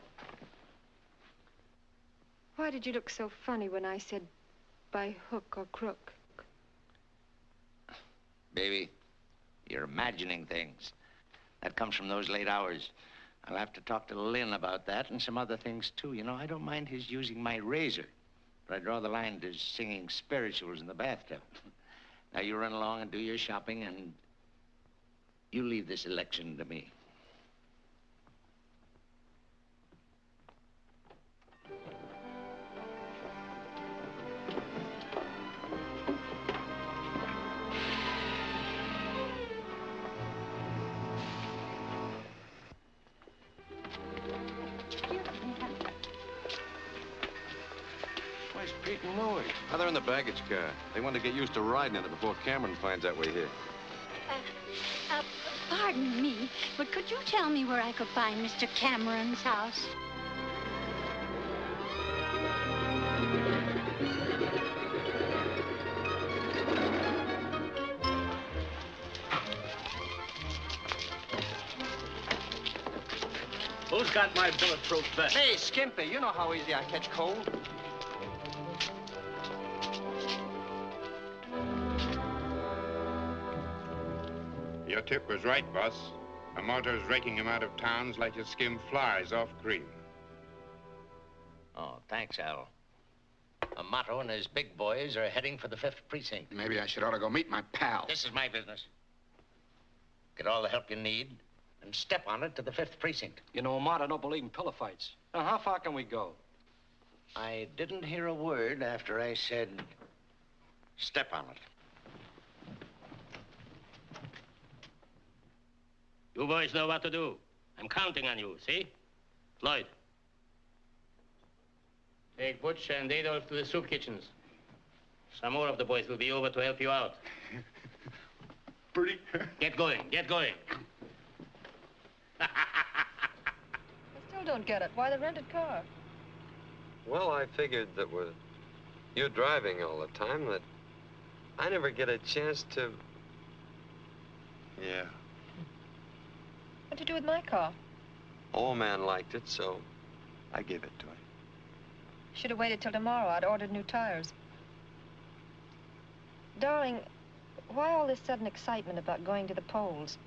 why did you look so funny when I said by hook or crook? Baby, you're imagining things. That comes from those late hours. I'll have to talk to Lynn about that and some other things, too. You know, I don't mind his using my razor, but I draw the line to singing spirituals in the bathtub. Now, you run along and do your shopping, and you leave this election to me. Where's Pete and Louie? Oh, they're in the baggage car. They want to get used to riding in it before Cameron finds out we're here. Pardon me, but could you tell me where I could find Mr. Cameron's house? Who's got my bulletproof vest? Hey, Skimpy, you know how easy I catch cold. Your tip was right, boss. A motto's raking him out of towns like you skim flies off cream. Oh, thanks, Al. Amato and his big boys are heading for the 5th precinct. Maybe I should ought to go meet my pal. This is my business. Get all the help you need and step on it to the 5th precinct. You know, Amato don't believe in pillow fights. Now, how far can we go? I didn't hear a word after I said, step on it. You boys know what to do. I'm counting on you, see? Lloyd. Take Butch and Adolf to the soup kitchens. Some more of the boys will be over to help you out. Bertie? Get going, get going. I still don't get it. Why the rented car? Well, I figured that with you driving all the time, that I never get a chance to... Yeah. What'd you do with my car? Old man liked it, so I gave it to him. Should have waited till tomorrow. I'd ordered new tires. Darling, why all this sudden excitement about going to the polls?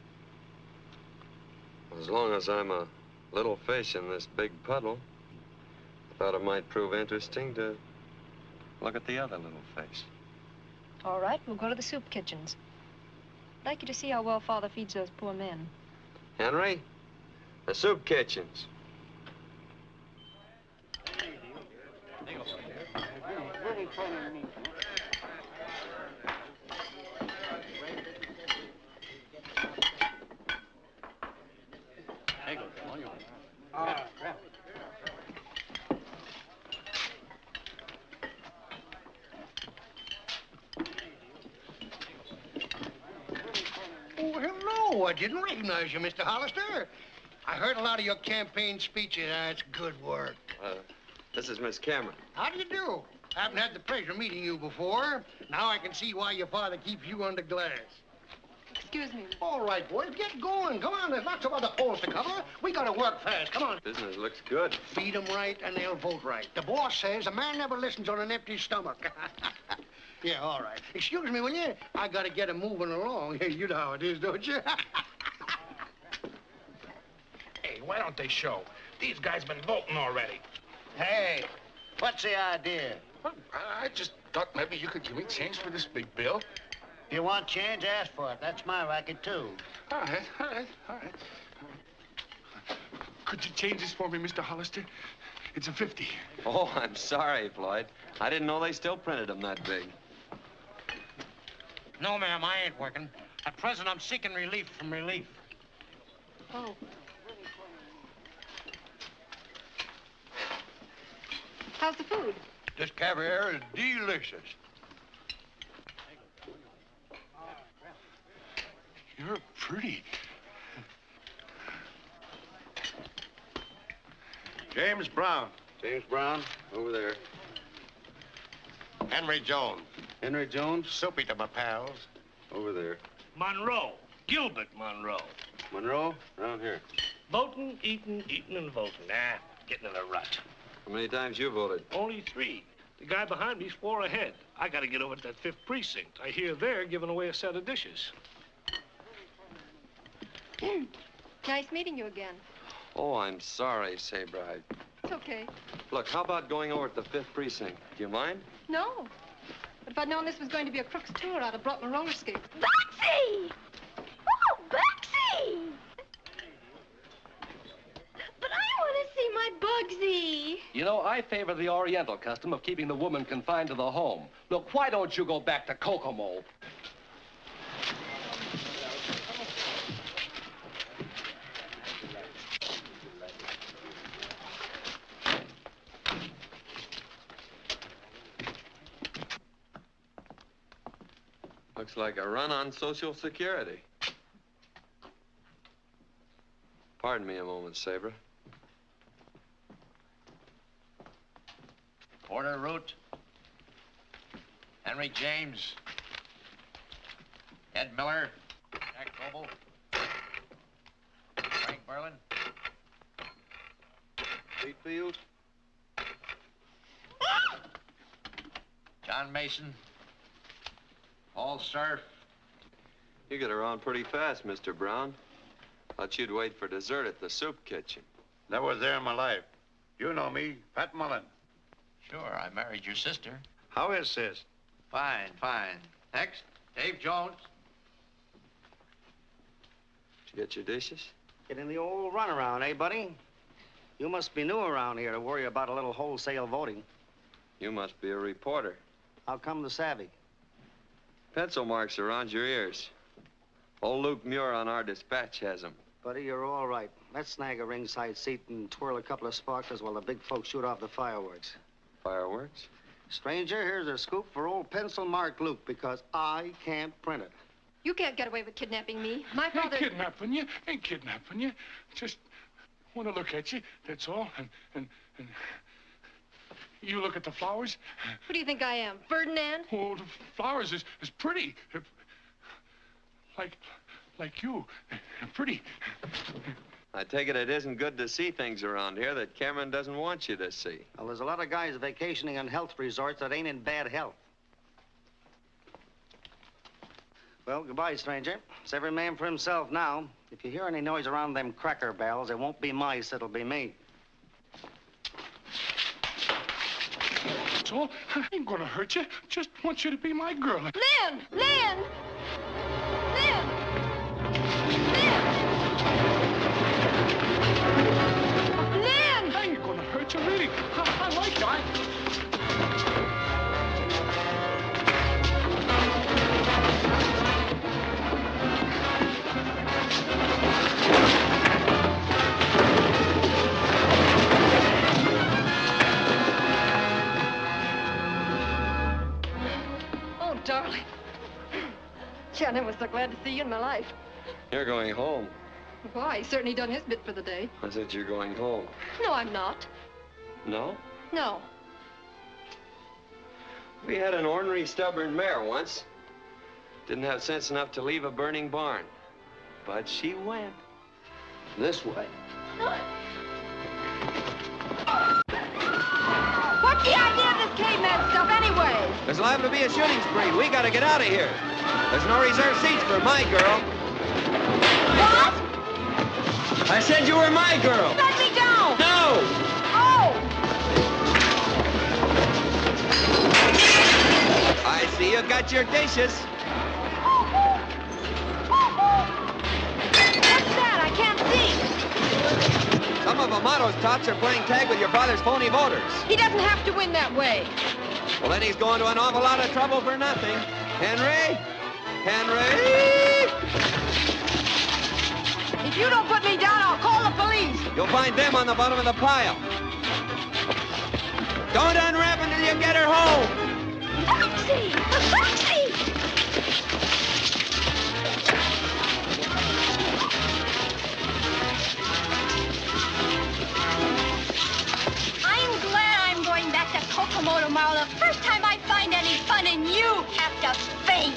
As long as I'm a little fish in this big puddle, I thought it might prove interesting to look at the other little fish. All right, we'll go to the soup kitchens. I'd like you to see how well Father feeds those poor men. Henry, the soup kitchens. Oh, hello. I didn't recognize you, Mr. Hollister. I heard a lot of your campaign speeches. That's good work. This is Miss Cameron. How do you do? I haven't had the pleasure of meeting you before. Now I can see why your father keeps you under glass. Excuse me. All right, boys, get going. Come on, there's lots of other polls to cover. We gotta work fast. Come on. Business looks good. Feed them right and they'll vote right. The boss says a man never listens on an empty stomach. Yeah, all right. Excuse me, will you? I gotta get him moving along. You know how it is, don't you? Hey, why don't they show? These guys been voting already. Hey, what's the idea? Well, I just thought maybe you could give me change for this big bill. If you want change, ask for it. That's my racket, too. All right, all right, all right. Could you change this for me, Mr. Hollister? It's a 50. Oh, I'm sorry, Floyd. I didn't know they still printed them that big. No, ma'am, I ain't working. At present, I'm seeking relief from relief. Oh. How's the food? This caviar is delicious. You're pretty. James Brown. James Brown, over there. Henry Jones. Henry Jones, Soupy to my pals. over there. Monroe. Gilbert Monroe. Monroe, around here. Voting, eating, and voting. Nah, getting in a rut. How many times you voted? Only 3. The guy behind me's 4 ahead. I gotta get over to that 5th precinct. I hear they're giving away a set of dishes. Nice meeting you again. Oh, I'm sorry, Sabre. It's okay. Look, how about going over to the 5th precinct? Do you mind? No. But if I'd known this was going to be a crook's tour, I'd have brought my roller skates. Betsy! Oh, Betsy! But I want to see my Bugsy. You know, I favor the Oriental custom of keeping the woman confined to the home. Look, why don't you go back to Kokomo? Looks like a run on Social Security. Pardon me a moment, Sabre. Porter Root, Henry James, Ed Miller, Jack Coble, Frank Berlin, Wheatfield, John Mason, Paul Surf. You get around pretty fast, Mr. Brown. Thought you'd wait for dessert at the soup kitchen. Never there in my life. You know me, Pat Mullen. Sure, I married your sister. How is sis? Fine, fine. Next, Dave Jones. Did you get your dishes? Getting the old runaround, eh, buddy? You must be new around here to worry about a little wholesale voting. You must be a reporter. How come the savvy? Pencil marks around your ears. Old Luke Muir on our dispatch has them. Buddy, you're all right. Let's snag a ringside seat and twirl a couple of sparklers while the big folks shoot off the fireworks. Fireworks? Stranger, here's a scoop for old pencil mark Luke, because I can't print it. You can't get away with kidnapping me. My father... Ain't kidnapping you. Just want to look at you, that's all. And you look at the flowers. Who do you think I am, Ferdinand? Oh, the flowers is pretty. Like you. Pretty. I take it isn't good to see things around here that Cameron doesn't want you to see. Well, there's a lot of guys vacationing on health resorts that ain't in bad health. Well, goodbye, stranger. It's every man for himself now. If you hear any noise around them cracker barrels, it won't be mice, it'll be me. That's all. I ain't gonna hurt you. Just want you to be my girl. Lynn! Lynn! Lynn! Lynn! I ain't gonna hurt you, really. I like you. Oh, darling. Gee, I never was so glad to see you in my life. You're going home. Why? He's certainly done his bit for the day. I said you're going home. No, I'm not. No? No. We had an ornery, stubborn mare once. Didn't have sense enough to leave a burning barn. But she went. This way. What's the idea of this caveman stuff anyway? There's liable to be a shooting spree. We gotta get out of here. There's no reserved seats for my girl. What? I said you were my girl. Let me down! No! Oh! I see you got your dishes. What's that? I can't see. Some of Amato's tots are playing tag with your father's phony voters. He doesn't have to win that way. Well, then he's going to an awful lot of trouble for nothing. Henry? Henry? If you don't put me down, I'll call the police. You'll find them on the bottom of the pile. Don't unwrap until you get her home. Taxi! A taxi! I'm glad I'm going back to Kokomo tomorrow. The first time I find any fun in you have to faint.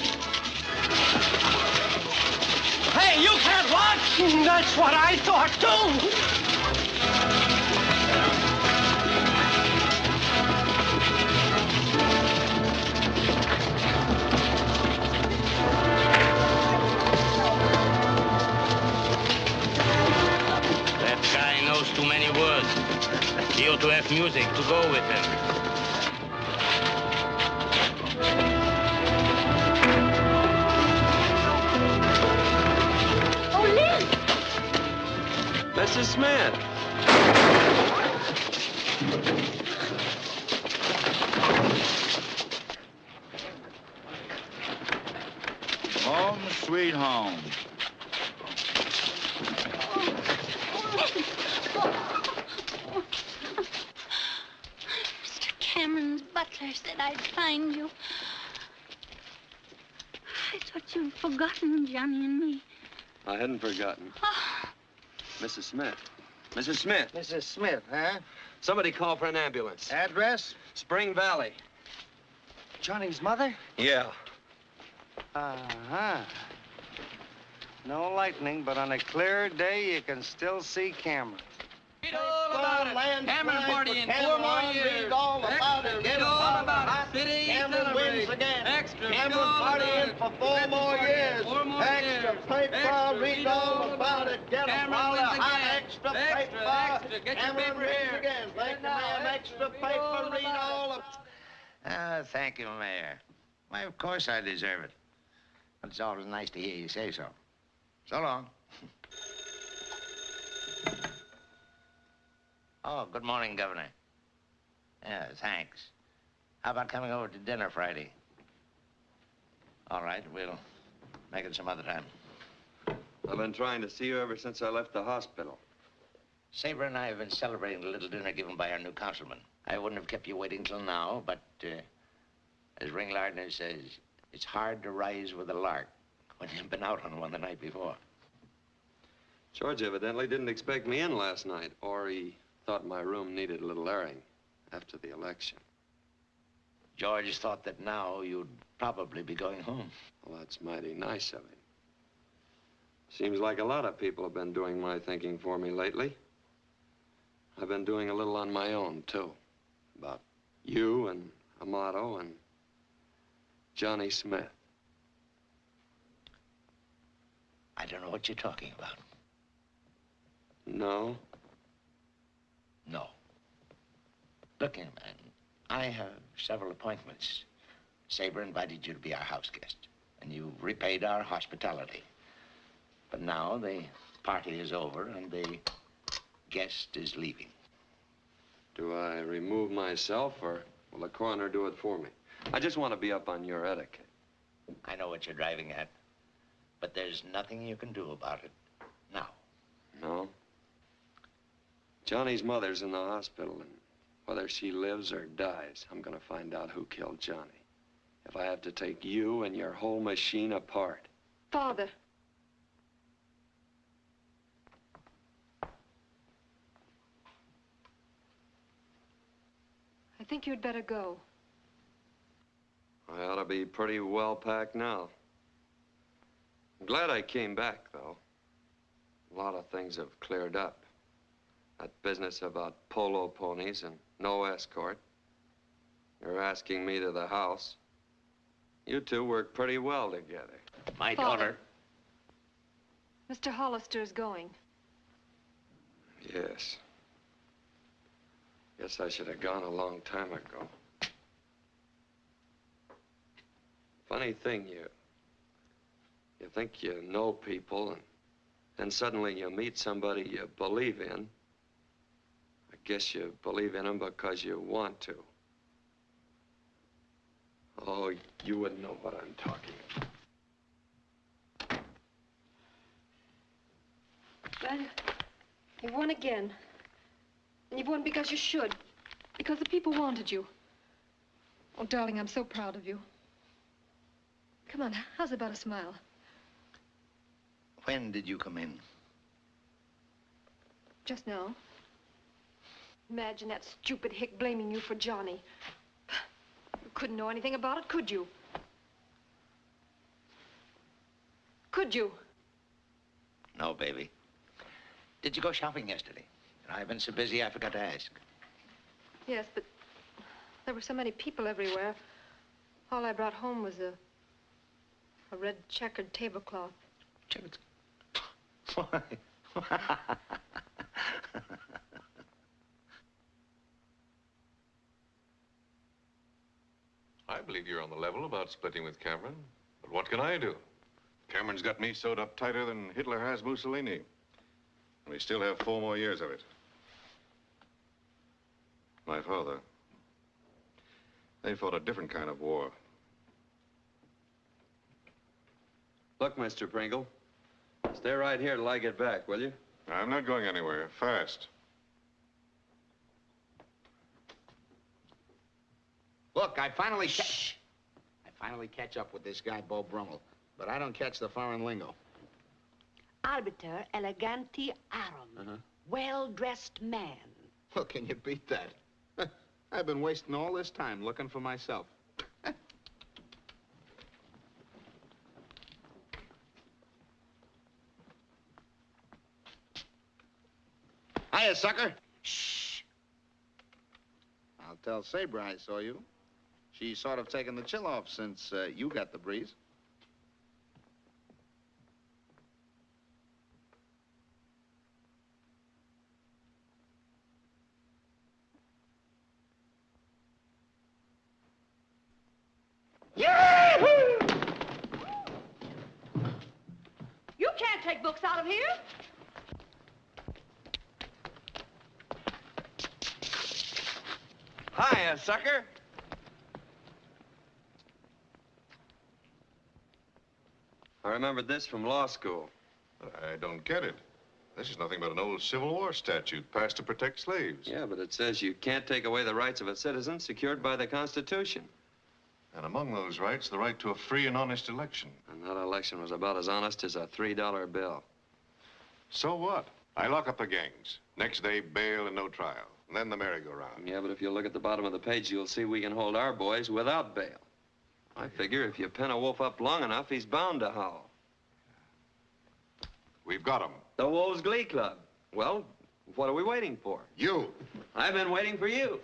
Hey, you can't watch! That's what I thought, too! That guy knows too many words. He ought to have music to go with him. Mrs. Smith. Home sweet home. Mr. Cameron's butler said I'd find you. I thought you'd forgotten Johnny and me. I hadn't forgotten. Oh. Mrs. Smith. Mrs. Smith. Mrs. Smith, huh? Somebody call for an ambulance. Address? Spring Valley. Johnny's mother? Yeah. Uh-huh. No lightning, but on a clear day, you can still see Cameron. Read all about it. Cameron party in 4 more years. Read all about it. Read all about it. City Cameron wins again. Extra. Cameron partying for 4 more years. 4 more Extra years. paper. Extra. Read all about it. Get a Cameron pile of wins hot again. extra Extra, paper. extra. Get your Cameron paper wins here. again. Thank you, ma'am. Extra paper. Read all of Thank you, Mayor. Why, of course I deserve it. But it's always nice to hear you say so. So long. Oh, good morning, Governor. Yeah, thanks. How about coming over to dinner Friday? All right, we'll make it some other time. I've been trying to see you ever since I left the hospital. Sabre and I have been celebrating the little dinner given by our new councilman. I wouldn't have kept you waiting till now, but as Ring Lardner says, it's hard to rise with a lark when you've been out on one the night before. George evidently didn't expect me in last night, or he thought my room needed a little airing after the election. George thought that now you'd probably be going home. Well, that's mighty nice of him. Seems like a lot of people have been doing my thinking for me lately. I've been doing a little on my own, too. About you and Amato and Johnny Smith. I don't know what you're talking about. No? No. Look here, man. I have several appointments. Sabre invited you to be our house guest, and you repaid our hospitality. But now the party is over, and the guest is leaving. Do I remove myself, or will the coroner do it for me? I just want to be up on your etiquette. I know what you're driving at, but there's nothing you can do about it now. No? Johnny's mother's in the hospital, and whether she lives or dies, I'm gonna find out who killed Johnny. If I have to take you and your whole machine apart. Father. I think you'd better go. I ought to be pretty well packed now. I'm glad I came back, though. A lot of things have cleared up. That business about polo ponies and no escort. You're asking me to the house. You two work pretty well together. My Father. daughter. Mr. Hollister is going. Yes. Guess I should have gone a long time ago. Funny thing, you think you know people, and then suddenly you meet somebody you believe in. I guess you believe in them because you want to. Oh, you wouldn't know what I'm talking about. Well, you've won again. And you've won because you should. Because the people wanted you. Oh, darling, I'm so proud of you. Come on, how's about a smile? When did you come in? Just now. Imagine that stupid hick blaming you for Johnny. You couldn't know anything about it, could you? Could you? No, baby. Did you go shopping yesterday? I've been so busy I forgot to ask. Yes, but there were so many people everywhere. All I brought home was a red checkered tablecloth. Checkered? Why? I believe you're on the level about splitting with Cameron. But what can I do? Cameron's got me sewed up tighter than Hitler has Mussolini. And we still have 4 more years of it. My father, they fought a different kind of war. Look, Mr. Pringle, stay right here till I get back, will you? I'm not going anywhere. Fast. Look, I finally catch up with this guy, Bo Brummel. But I don't catch the foreign lingo. Arbiter eleganti arum. Well-dressed man. Well, can you beat that? I've been wasting all this time looking for myself. Hiya, sucker. Shh. I'll tell Sabre I saw you. She's sort of taken the chill off since you got the breeze. Yahoo! You can't take books out of here. Hiya, sucker. I remembered this from law school. I don't get it. This is nothing but an old Civil War statute passed to protect slaves. Yeah, but it says you can't take away the rights of a citizen secured by the Constitution. And among those rights, the right to a free and honest election. And that election was about as honest as a $3 bill. So what? I lock up the gangs. Next day, bail and no trial. And then the merry-go-round. Yeah, but if you look at the bottom of the page, you'll see we can hold our boys without bail. I figure if you pin a wolf up long enough, he's bound to howl. We've got him. The Wolves Glee Club. Well, what are we waiting for? You. I've been waiting for you.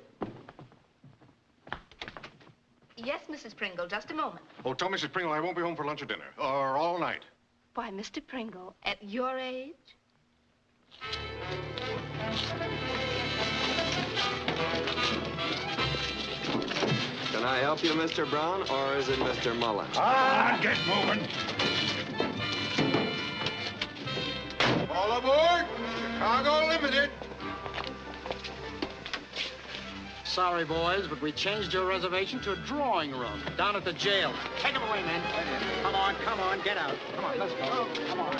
Yes, Mrs. Pringle, just a moment. Oh, tell Mrs. Pringle I won't be home for lunch or dinner. Or all night. Why, Mr. Pringle, at your age? Can I help you, Mr. Brown, or is it Mr. Mullen? Get moving. All aboard! Chicago Limited. Sorry, boys, but we changed your reservation to a drawing room down at the jail. Take him away, men. Come on, get out. Come on, let's go. Come on.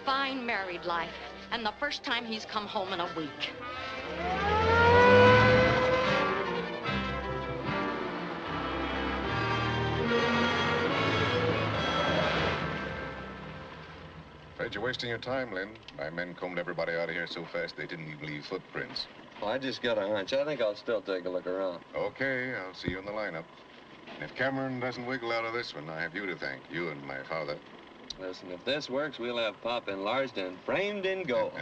Fine married life, and the first time he's come home in a week. Afraid you're wasting your time, Lynn. My men combed everybody out of here so fast they didn't even leave footprints. Well, I just got a hunch. I think I'll still take a look around. Okay, I'll see you in the lineup. And if Cameron doesn't wiggle out of this one, I have you to thank, you and my father. Listen, if this works, we'll have Pop enlarged and framed in gold.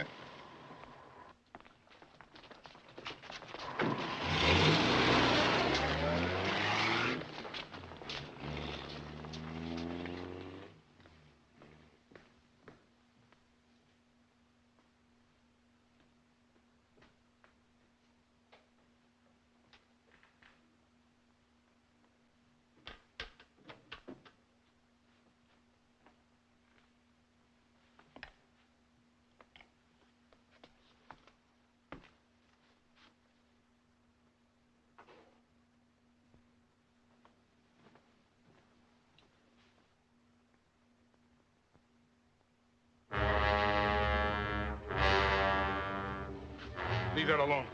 Leave that alone.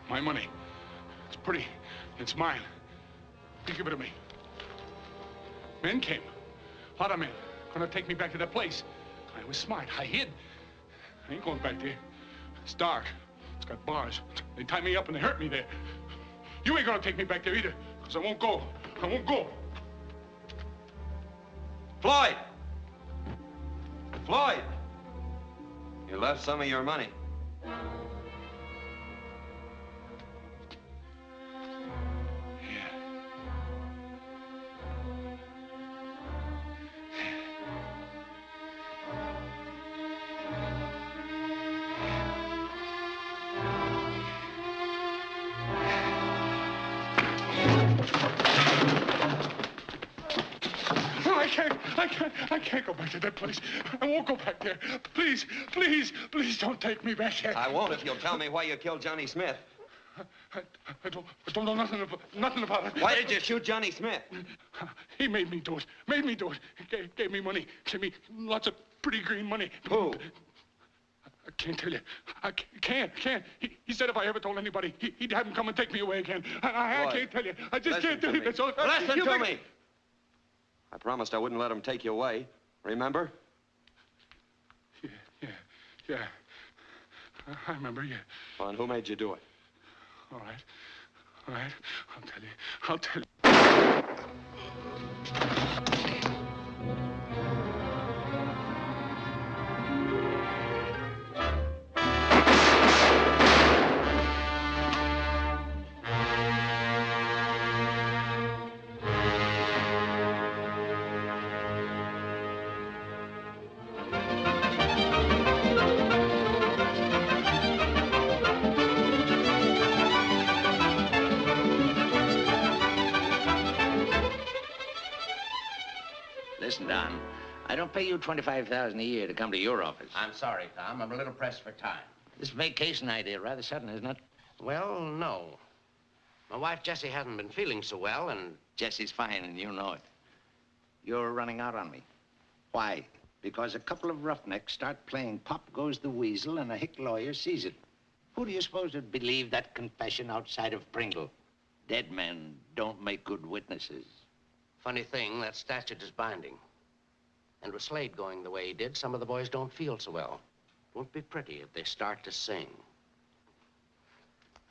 My money. It's pretty. It's mine. You give it to me. Men came. A lot of men. Gonna take me back to that place. I was smart. I hid. I ain't going back there. It's dark. It's got bars. They tie me up and they hurt me there. You ain't gonna take me back there either, because I won't go. I won't go. Floyd! Floyd! You left some of your money. I can't go back to that place. I won't go back there. Please, please, please don't take me back there. I won't if you'll tell me why you killed Johnny Smith. I don't know nothing about it. Why did you shoot Johnny Smith? He made me do it. Made me do it. He gave me money. Gave me lots of pretty green money. Who? I can't tell you. I can't. He said if I ever told anybody, he'd have him come and take me away again. I can't tell you. I just can't tell you. That's all. Listen to me. I promised I wouldn't let him take you away. Remember? Yeah. I remember, yeah. Well, and who made you do it? All right. I'll tell you. Listen, Don, I don't pay you $25,000 a year to come to your office. I'm sorry, Tom. I'm a little pressed for time. This vacation idea rather sudden, isn't it? Well, no. My wife, Jessie, hasn't been feeling so well, and... Jessie's fine, and you know it. You're running out on me. Why? Because a couple of roughnecks start playing Pop Goes the Weasel, and a hick lawyer sees it. Who do you suppose would believe that confession outside of Pringle? Dead men don't make good witnesses. Funny thing, that statute is binding. And with Slade going the way he did, some of the boys don't feel so well. Won't be pretty if they start to sing.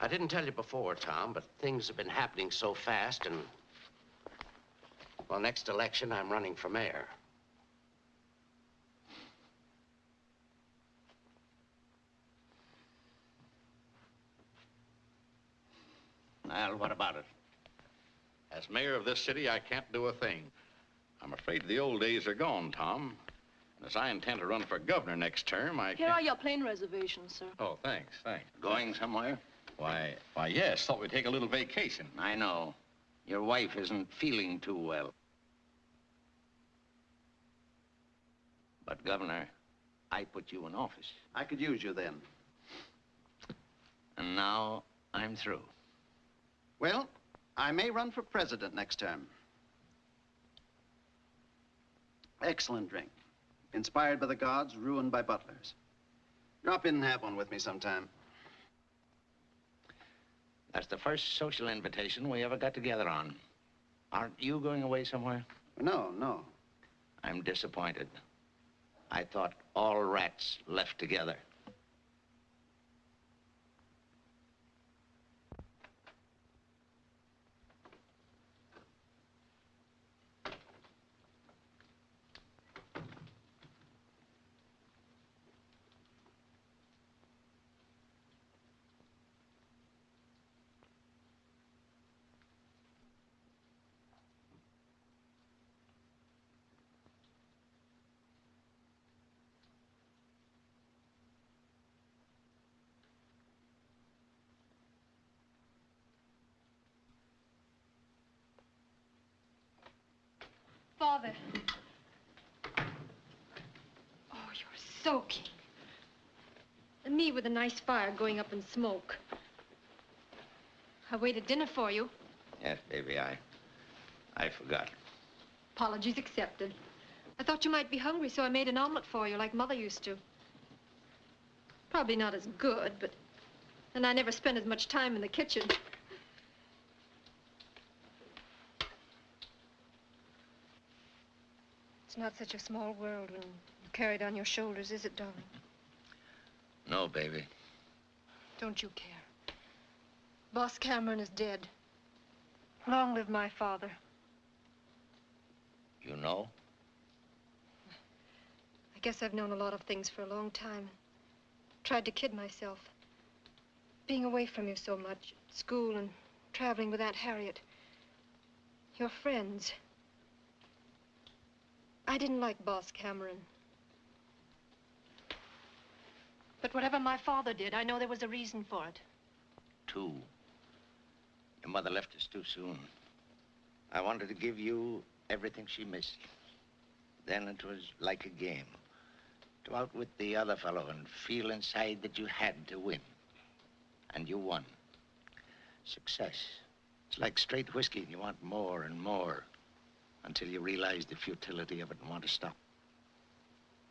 I didn't tell you before, Tom, but things have been happening so fast, and... Well, next election, I'm running for mayor. Well, what about it? As mayor of this city, I can't do a thing. I'm afraid the old days are gone, Tom. And as I intend to run for governor next term, I Here can't... are your plane reservations, sir. Oh, thanks. Going somewhere? Why, yes. Thought we'd take a little vacation. I know. Your wife isn't feeling too well. But, Governor, I put you in office. I could use you then. And now I'm through. Well, I may run for president next term. Excellent drink. Inspired by the gods, ruined by butlers. Drop in and have one with me sometime. That's the first social invitation we ever got together on. Aren't you going away somewhere? No, no. I'm disappointed. I thought all rats left together. Father. Oh, you're soaking. And me with a nice fire going up in smoke. I waited dinner for you. Yes, baby, I forgot. Apologies accepted. I thought you might be hungry, so I made an omelet for you like Mother used to. Probably not as good, but... And I never spent as much time in the kitchen. It's not such a small world when you carry it on your shoulders, is it, darling? No, baby. Don't you care. Boss Cameron is dead. Long live my father. You know? I guess I've known a lot of things for a long time. Tried to kid myself. Being away from you so much, at school and traveling with Aunt Harriet. Your friends. I didn't like Boss Cameron. But whatever my father did, I know there was a reason for it. Two. Your mother left us too soon. I wanted to give you everything she missed. Then it was like a game. To outwit the other fellow and feel inside that you had to win. And you won. Success. It's like straight whiskey, and you want more and more. Until you realize the futility of it and want to stop.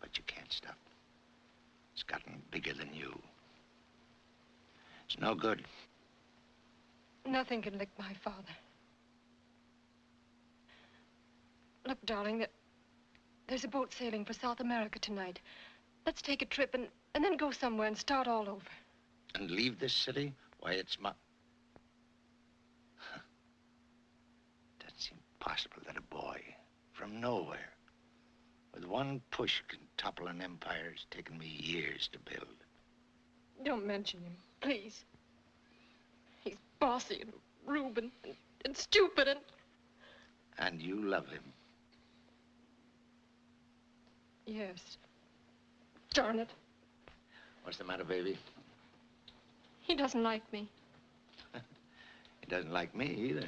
But you can't stop. It's gotten bigger than you. It's no good. Nothing can lick my father. Look, darling, there's a boat sailing for South America tonight. Let's take a trip and then go somewhere and start all over. And leave this city? Why, it's my... That's impossible that a boy from nowhere with one push can topple an empire it's taken me years to build. Don't mention him, please. He's bossy and rude and stupid and... And you love him. Yes. Darn it. What's the matter, baby? He doesn't like me. He doesn't like me either.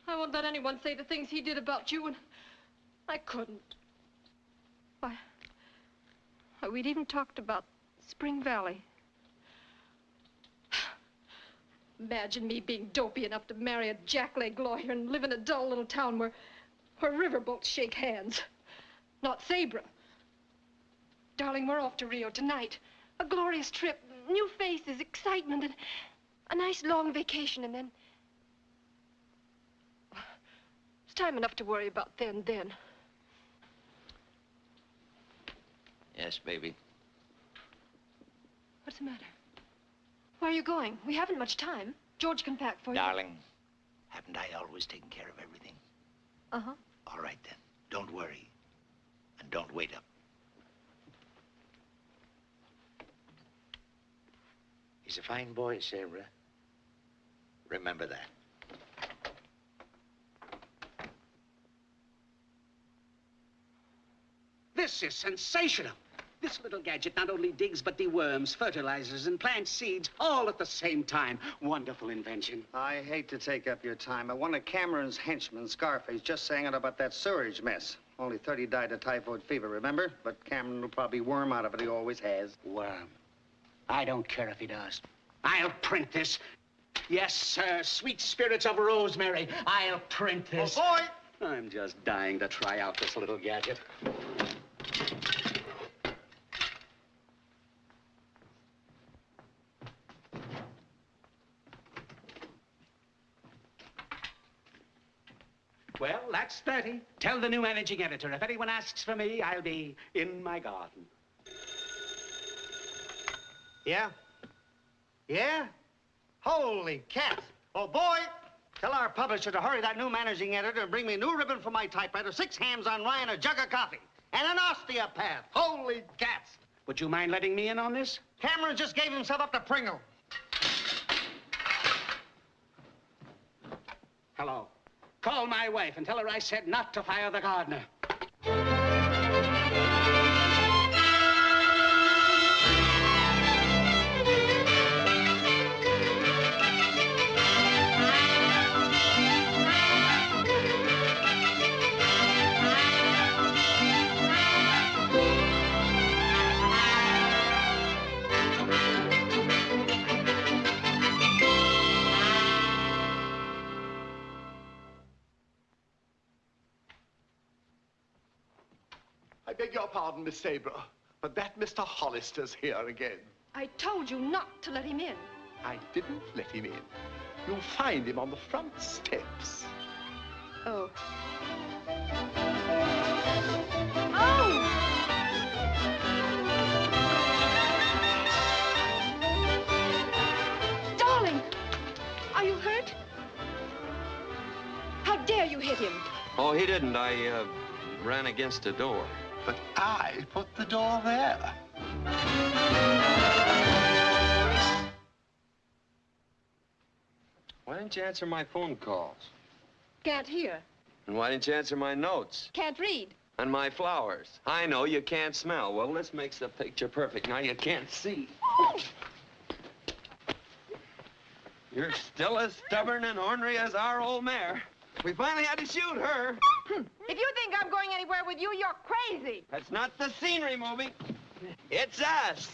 I won't let anyone say the things he did about you, and I couldn't. Why, we'd even talked about Spring Valley. Imagine me being dopey enough to marry a jackleg lawyer and live in a dull little town where riverboats shake hands. Not Sabra. Darling, we're off to Rio tonight. A glorious trip, new faces, excitement, and a nice long vacation, and then... It's time enough to worry about then. Yes, baby. What's the matter? Where are you going? We haven't much time. George can pack for you. Darling, haven't I always taken care of everything? Uh-huh. All right, then. Don't worry. And don't wait up. He's a fine boy, Sarah. Remember that. This is sensational. This little gadget not only digs, but deworms, fertilizes, and plants seeds all at the same time. Wonderful invention. I hate to take up your time, but one of Cameron's henchmen, Scarface, just sang out about that sewerage mess. Only 30 died of typhoid fever, remember? But Cameron will probably worm out of it. He always has. Worm. I don't care if he does. I'll print this. Yes, sir. Sweet spirits of rosemary. I'll print this. Oh, boy! I'm just dying to try out this little gadget. Well, that's 30. Tell the new managing editor, if anyone asks for me, I'll be in my garden. Yeah? Yeah? Holy cats. Oh, boy! Tell our publisher to hurry that new managing editor and bring me a new ribbon for my typewriter, 6 hams on rye, and a jug of coffee. And an osteopath. Holy cats. Would you mind letting me in on this? Cameron just gave himself up to Pringle. Hello. Call my wife and tell her I said not to fire the gardener. I beg your pardon, Miss Sabra, but that Mr. Hollister's here again. I told you not to let him in. I didn't let him in. You'll find him on the front steps. Oh. Oh! Darling, are you hurt? How dare you hit him? Oh, he didn't. I ran against a door. But I put the door there. Why didn't you answer my phone calls? Can't hear. And why didn't you answer my notes? Can't read. And my flowers? I know you can't smell. Well, this makes the picture perfect. Now you can't see. You're still as stubborn and ornery as our old mare. We finally had to shoot her. If you think I'm going anywhere with you, you're crazy. That's not the scenery movie. It's us.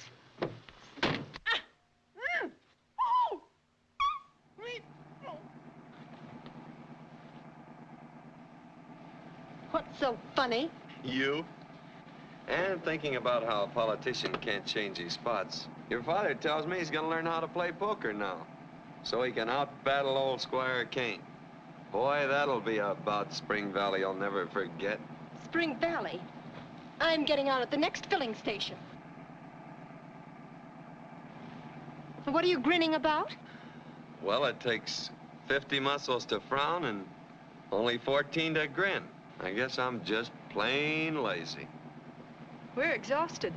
What's so funny? You? And thinking about how a politician can't change his spots. Your father tells me he's gonna learn how to play poker now, so he can out-battle old Squire Kane. Boy, that'll be a bout Spring Valley I'll never forget. Spring Valley? I'm getting out at the next filling station. What are you grinning about? Well, it takes 50 muscles to frown and only 14 to grin. I guess I'm just plain lazy. We're exhausted.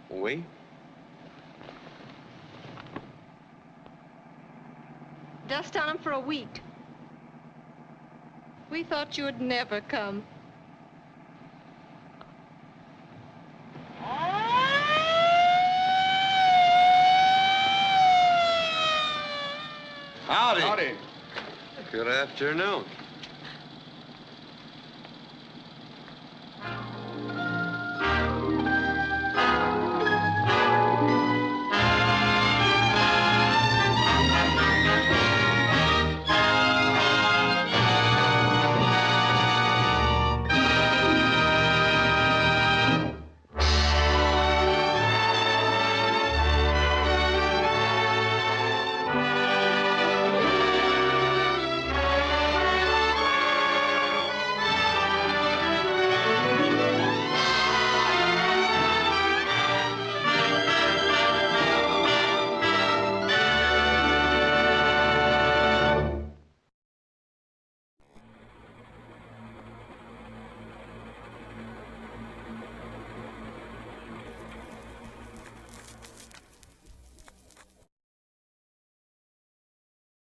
We? Dust on them for a week. We thought you'd never come. Howdy. Howdy. Good afternoon.